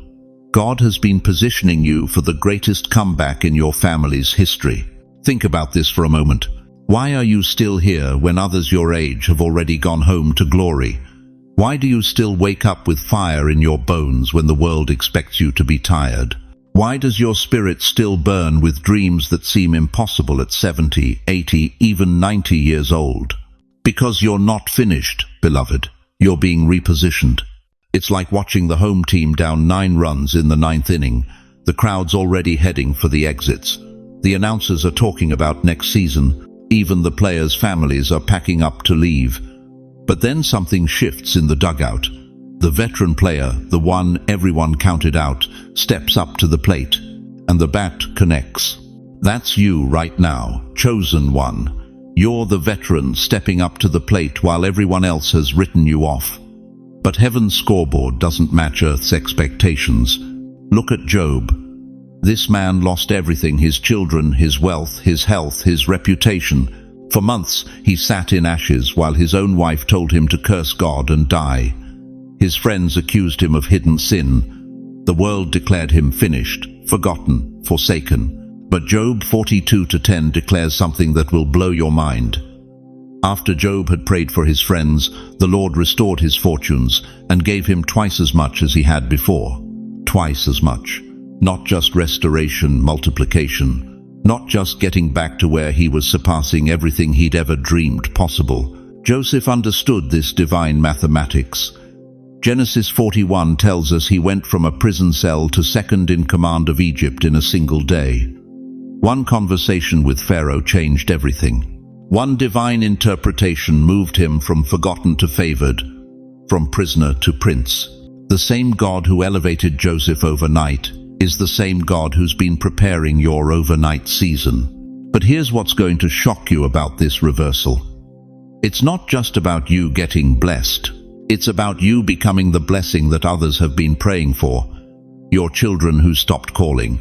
has been positioning you for the greatest comeback in your family's history. Think about this for a moment. Why are you still here when others your age have already gone home to glory? Why do you still wake up with fire in your bones when the world expects you to be tired? Why does your spirit still burn with dreams that seem impossible at 70, 80, even 90 years old? Because you're not finished, beloved. You're being repositioned. It's like watching the home team down 9 runs in the 9th inning. The crowd's already heading for the exits. The announcers are talking about next season. Even the players' families are packing up to leave. But then something shifts in the dugout. The veteran player, the one everyone counted out, steps up to the plate, and the bat connects. That's you right now, chosen one. You're the veteran stepping up to the plate while everyone else has written you off. But heaven's scoreboard doesn't match Earth's expectations. Look at Job. This man lost everything: his children, his wealth, his health, his reputation. For months he sat in ashes while his own wife told him to curse God and die. His friends accused him of hidden sin. The world declared him finished, forgotten, forsaken. But Job 42:10 declares something that will blow your mind. After Job had prayed for his friends, the Lord restored his fortunes and gave him twice as much as he had before. Twice as much. Not just restoration, multiplication. Not just getting back to where he was surpassing everything he'd ever dreamed possible. Joseph understood this divine mathematics. Genesis 41 tells us he went from a prison cell to second in command of Egypt in a single day. One conversation with Pharaoh changed everything. One divine interpretation moved him from forgotten to favored, from prisoner to prince. The same God who elevated Joseph overnight is the same God who's been preparing your overnight season. But here's what's going to shock you about this reversal. It's not just about you getting blessed. It's about you becoming the blessing that others have been praying for. Your children who stopped calling.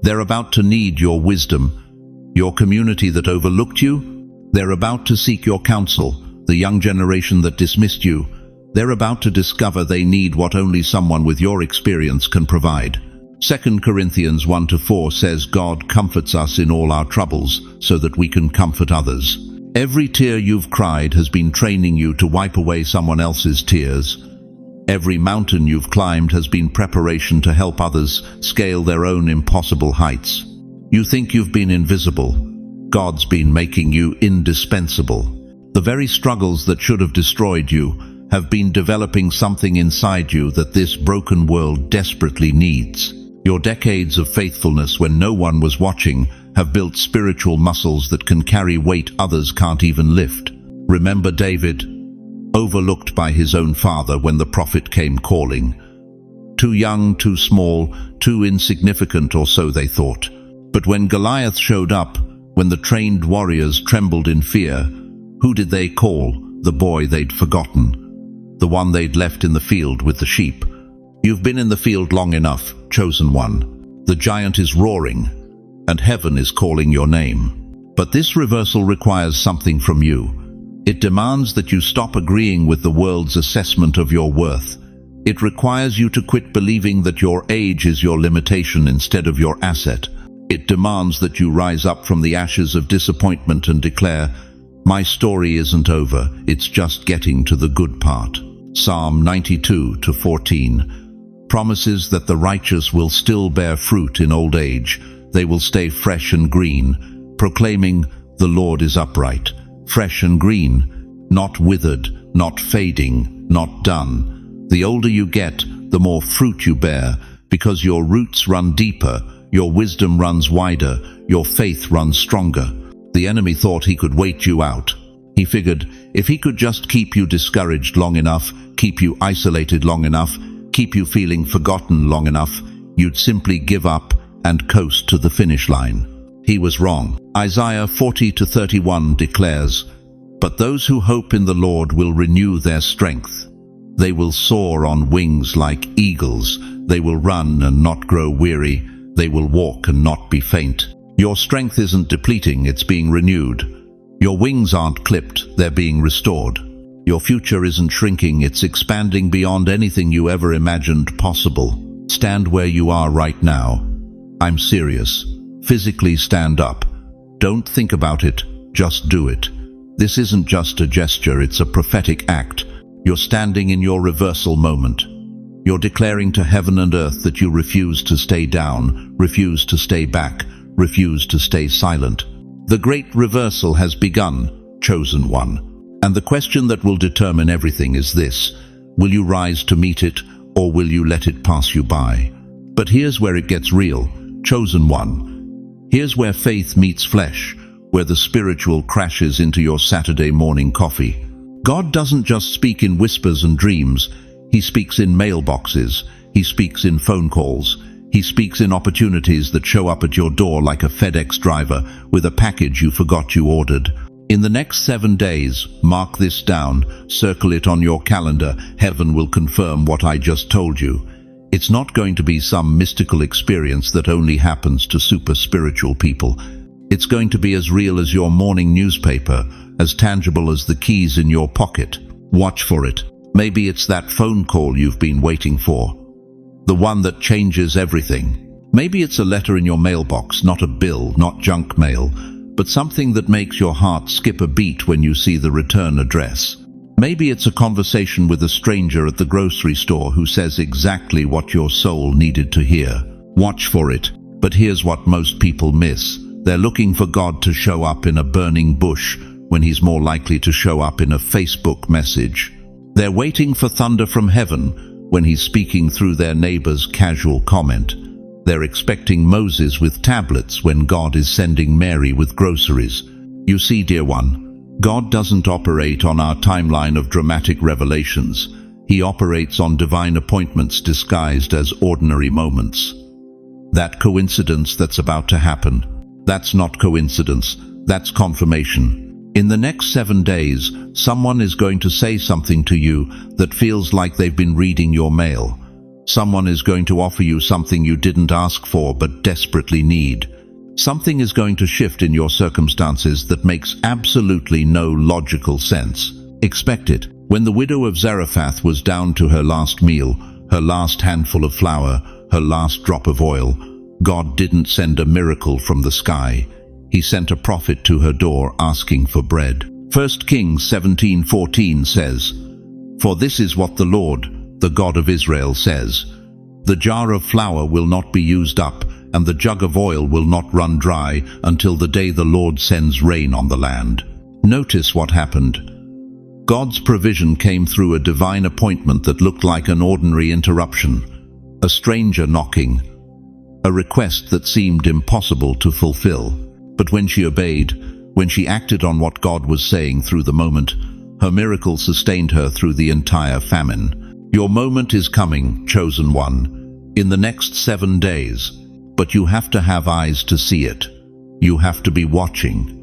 They're about to need your wisdom. Your community that overlooked you, they're about to seek your counsel. The young generation that dismissed you, they're about to discover they need what only someone with your experience can provide. 2 Corinthians 1-4 says God comforts us in all our troubles so that we can comfort others. Every tear you've cried has been training you to wipe away someone else's tears. Every mountain you've climbed has been preparation to help others scale their own impossible heights. You think you've been invisible. God's been making you indispensable. The very struggles that should have destroyed you have been developing something inside you that this broken world desperately needs. Your decades of faithfulness when no one was watching have built spiritual muscles that can carry weight others can't even lift. Remember David, overlooked by his own father when the prophet came calling. Too young, too small, too insignificant, or so they thought. But when Goliath showed up, when the trained warriors trembled in fear, who did they call? The boy they'd forgotten. The one they'd left in the field with the sheep. You've been in the field long enough, chosen one. The giant is roaring, and heaven is calling your name. But this reversal requires something from you. It demands that you stop agreeing with the world's assessment of your worth. It requires you to quit believing that your age is your limitation instead of your asset. It demands that you rise up from the ashes of disappointment and declare, my story isn't over, it's just getting to the good part. Psalm 92:14 promises that the righteous will still bear fruit in old age. They will stay fresh and green, proclaiming, the Lord is upright. Fresh and green, not withered, not fading, not done. The older you get, the more fruit you bear, because your roots run deeper, your wisdom runs wider, your faith runs stronger. The enemy thought he could wait you out. He figured, if he could just keep you discouraged long enough, keep you isolated long enough, keep you feeling forgotten long enough, you'd simply give up and coast to the finish line. He was wrong. Isaiah 40:31 declares, but those who hope in the Lord will renew their strength. They will soar on wings like eagles. They will run and not grow weary. They will walk and not be faint. Your strength isn't depleting, it's being renewed. Your wings aren't clipped, they're being restored. Your future isn't shrinking, it's expanding beyond anything you ever imagined possible. Stand where you are right now. I'm serious. Physically stand up. Don't think about it, just do it. This isn't just a gesture, it's a prophetic act. You're standing in your reversal moment. You're declaring to heaven and earth that you refuse to stay down, refuse to stay back, refuse to stay silent. The great reversal has begun, chosen one. And the question that will determine everything is this: will you rise to meet it, or will you let it pass you by? But here's where it gets real, chosen one. Here's where faith meets flesh, where the spiritual crashes into your Saturday morning coffee. God doesn't just speak in whispers and dreams. He speaks in mailboxes. He speaks in phone calls. He speaks in opportunities that show up at your door like a FedEx driver with a package you forgot you ordered. In the next 7 days, mark this down, circle it on your calendar. Heaven will confirm what I just told you. It's not going to be some mystical experience that only happens to super spiritual people. It's going to be as real as your morning newspaper, as tangible as the keys in your pocket. Watch for it. Maybe it's that phone call you've been waiting for. The one that changes everything. Maybe it's a letter in your mailbox, not a bill, not junk mail, but something that makes your heart skip a beat when you see the return address. Maybe it's a conversation with a stranger at the grocery store who says exactly what your soul needed to hear. Watch for it. But here's what most people miss. They're looking for God to show up in a burning bush when He's more likely to show up in a Facebook message. They're waiting for thunder from heaven when He's speaking through their neighbor's casual comment. They're expecting Moses with tablets when God is sending Mary with groceries. You see, dear one, God doesn't operate on our timeline of dramatic revelations. He operates on divine appointments disguised as ordinary moments. That coincidence that's about to happen, that's not coincidence, that's confirmation. In the next 7 days, someone is going to say something to you that feels like they've been reading your mail. Someone is going to offer you something you didn't ask for but desperately need. Something is going to shift in your circumstances that makes absolutely no logical sense. Expect it. When the widow of Zarephath was down to her last meal, her last handful of flour, her last drop of oil, God didn't send a miracle from the sky. He sent a prophet to her door asking for bread. 1 Kings 17:14 says, "For this is what the Lord, the God of Israel, says, the jar of flour will not be used up, and the jug of oil will not run dry until the day the Lord sends rain on the land." Notice what happened. God's provision came through a divine appointment that looked like an ordinary interruption, a stranger knocking, a request that seemed impossible to fulfill. But when she obeyed, when she acted on what God was saying through the moment, her miracle sustained her through the entire famine. Your moment is coming, chosen one, in the next 7 days. But you have to have eyes to see it. You have to be watching.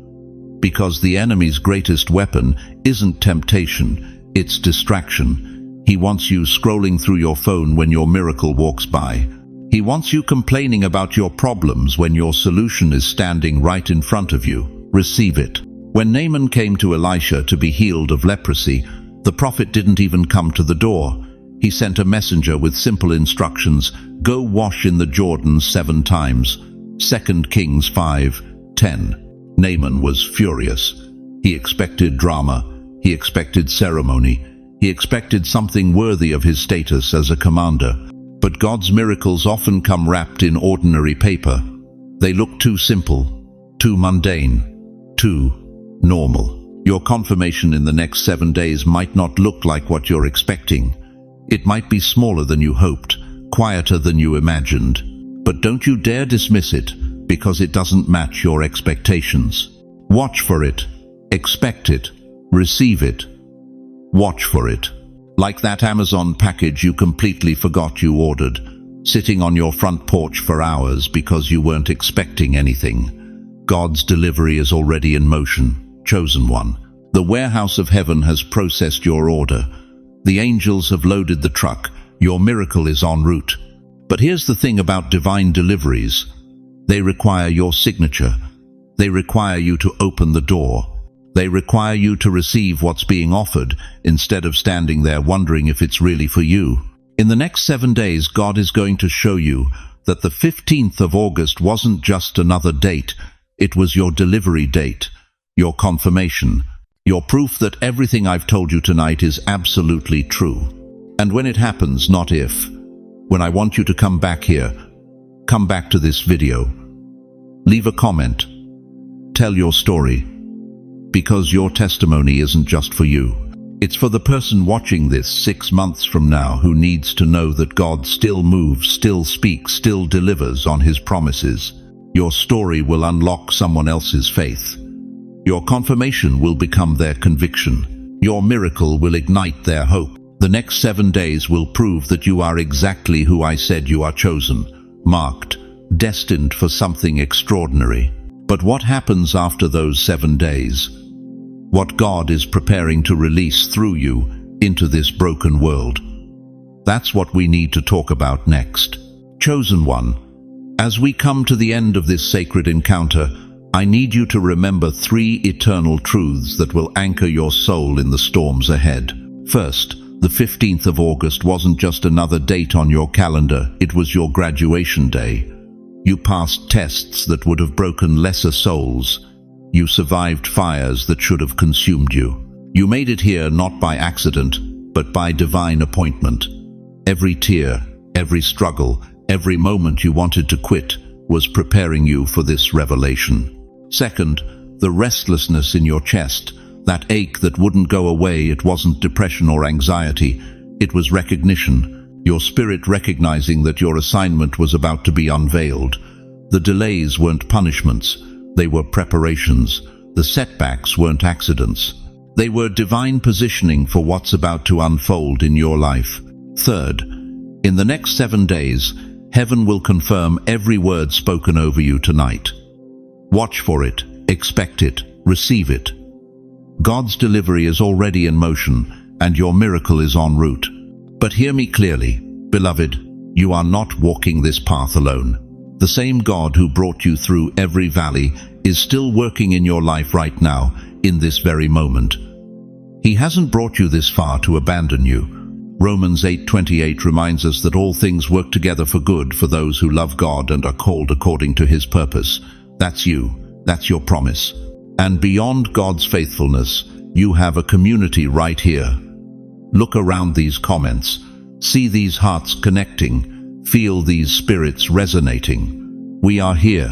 Because the enemy's greatest weapon isn't temptation, it's distraction. He wants you scrolling through your phone when your miracle walks by. He wants you complaining about your problems when your solution is standing right in front of you. Receive it. When Naaman came to Elisha to be healed of leprosy, the prophet didn't even come to the door. He sent a messenger with simple instructions: go wash in the Jordan 7 times. 2 Kings 5:10. Naaman was furious. He expected drama. He expected ceremony. He expected something worthy of his status as a commander. But God's miracles often come wrapped in ordinary paper. They look too simple, too mundane, too normal. Your confirmation in the next 7 days might not look like what you're expecting. It might be smaller than you hoped, quieter than you imagined. But don't you dare dismiss it, because it doesn't match your expectations. Watch for it. Expect it. Receive it. Watch for it. Like that Amazon package you completely forgot you ordered, sitting on your front porch for hours because you weren't expecting anything. God's delivery is already in motion, chosen one. The warehouse of heaven has processed your order. The angels have loaded the truck. Your miracle is en route. But here's the thing about divine deliveries. They require your signature. They require you to open the door. They require you to receive what's being offered instead of standing there wondering if it's really for you. In the next 7 days, God is going to show you that the 15th of August wasn't just another date. It was your delivery date, your confirmation, your proof that everything I've told you tonight is absolutely true. And when it happens, not if, when I want you to come back here, come back to this video, leave a comment, tell your story, because your testimony isn't just for you. It's for the person watching this 6 months from now who needs to know that God still moves, still speaks, still delivers on His promises. Your story will unlock someone else's faith. Your confirmation will become their conviction. Your miracle will ignite their hope. The next 7 days will prove that you are exactly who I said you are, chosen, marked, destined for something extraordinary. But what happens after those 7 days? What God is preparing to release through you into this broken world? That's what we need to talk about next. Chosen one, as we come to the end of this sacred encounter, I need you to remember 3 eternal truths that will anchor your soul in the storms ahead. First, The 15th of August wasn't just another date on your calendar, it was your graduation day. You passed tests that would have broken lesser souls. You survived fires that should have consumed you. You made it here not by accident, but by divine appointment. Every tear, every struggle, every moment you wanted to quit was preparing you for this revelation. Second, the restlessness in your chest, that ache that wouldn't go away, it wasn't depression or anxiety, it was recognition. Your spirit recognizing that your assignment was about to be unveiled. The delays weren't punishments, they were preparations. The setbacks weren't accidents. They were divine positioning for what's about to unfold in your life. Third, in the next 7 days, heaven will confirm every word spoken over you tonight. Watch for it, expect it, receive it. God's delivery is already in motion, and your miracle is en route. But hear me clearly, beloved, you are not walking this path alone. The same God who brought you through every valley is still working in your life right now, in this very moment. He hasn't brought you this far to abandon you. Romans 8:28 reminds us that all things work together for good for those who love God and are called according to His purpose. That's you. That's your promise. And beyond God's faithfulness, you have a community right here. Look around these comments. See these hearts connecting. Feel these spirits resonating. We are here.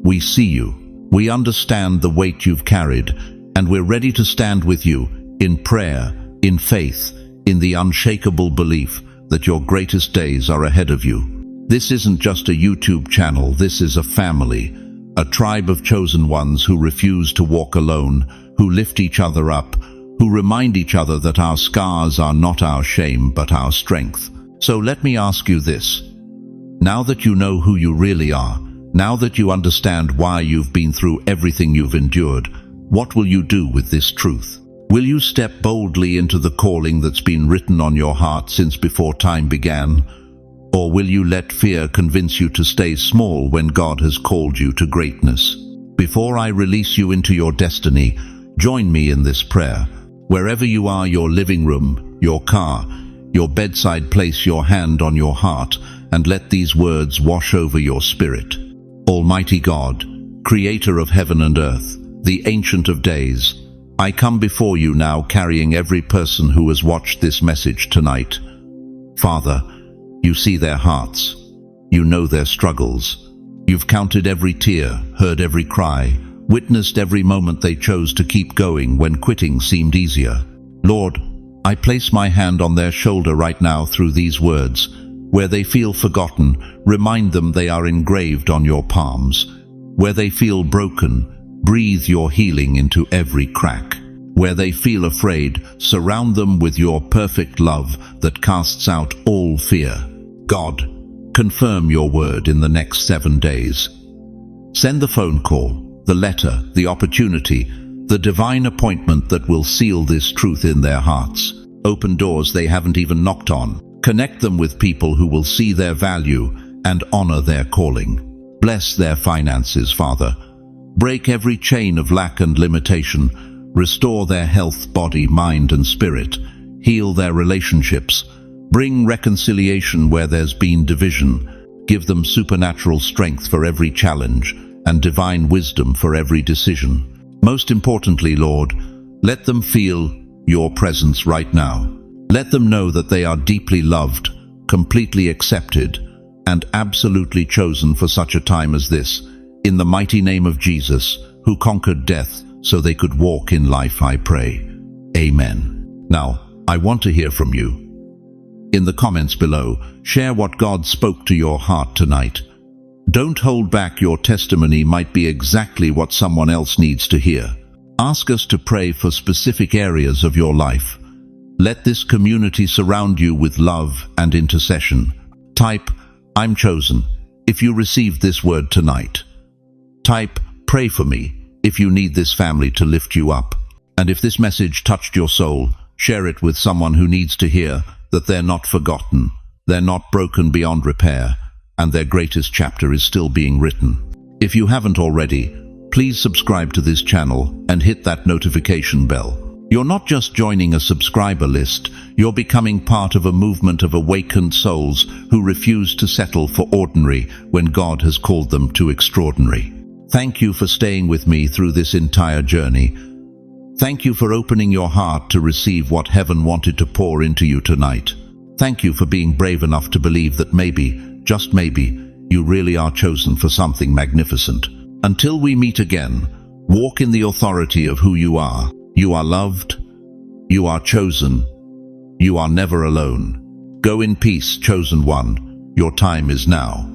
We see you. We understand the weight you've carried, and we're ready to stand with you in prayer, in faith, in the unshakable belief that your greatest days are ahead of you. This isn't just a YouTube channel, this is a family, a tribe of chosen ones who refuse to walk alone, who lift each other up, who remind each other that our scars are not our shame but our strength. So let me ask you this. Now that you know who you really are, now that you understand why you've been through everything you've endured, what will you do with this truth? Will you step boldly into the calling that's been written on your heart since before time began? Or will you let fear convince you to stay small when God has called you to greatness? Before I release you into your destiny, join me in this prayer. Wherever you are, your living room, your car, your bedside, place your hand on your heart and let these words wash over your spirit. Almighty God, creator of heaven and earth, the Ancient of Days, I come before you now carrying every person who has watched this message tonight. Father, you see their hearts. You know their struggles. You've counted every tear, heard every cry, witnessed every moment they chose to keep going when quitting seemed easier. Lord, I place my hand on their shoulder right now through these words. Where they feel forgotten, remind them they are engraved on your palms. Where they feel broken, breathe your healing into every crack. Where they feel afraid, surround them with your perfect love that casts out all fear. God, confirm your word in the next 7 days. Send the phone call, the letter, the opportunity, the divine appointment that will seal this truth in their hearts. Open doors they haven't even knocked on. Connect them with people who will see their value and honor their calling. Bless their finances, Father. Break every chain of lack and limitation. Restore their health, body, mind, and spirit. Heal their relationships. Bring reconciliation where there's been division. Give them supernatural strength for every challenge and divine wisdom for every decision. Most importantly, Lord, let them feel your presence right now. Let them know that they are deeply loved, completely accepted, and absolutely chosen for such a time as this. In the mighty name of Jesus, who conquered death so they could walk in life, I pray. Amen. Now, I want to hear from you. In the comments below, share what God spoke to your heart tonight. Don't hold back, your testimony might be exactly what someone else needs to hear. Ask us to pray for specific areas of your life. Let this community surround you with love and intercession. Type, I'm chosen, if you received this word tonight. Type, pray for me, if you need this family to lift you up. And if this message touched your soul, share it with someone who needs to hear that they're not forgotten, they're not broken beyond repair, and their greatest chapter is still being written. If you haven't already, please subscribe to this channel and hit that notification bell. You're not just joining a subscriber list, you're becoming part of a movement of awakened souls who refuse to settle for ordinary when God has called them to extraordinary. Thank you for staying with me through this entire journey. Thank you for opening your heart to receive what heaven wanted to pour into you tonight. Thank you for being brave enough to believe that maybe, just maybe, you really are chosen for something magnificent. Until we meet again, walk in the authority of who you are. You are loved. You are chosen. You are never alone. Go in peace, chosen one. Your time is now.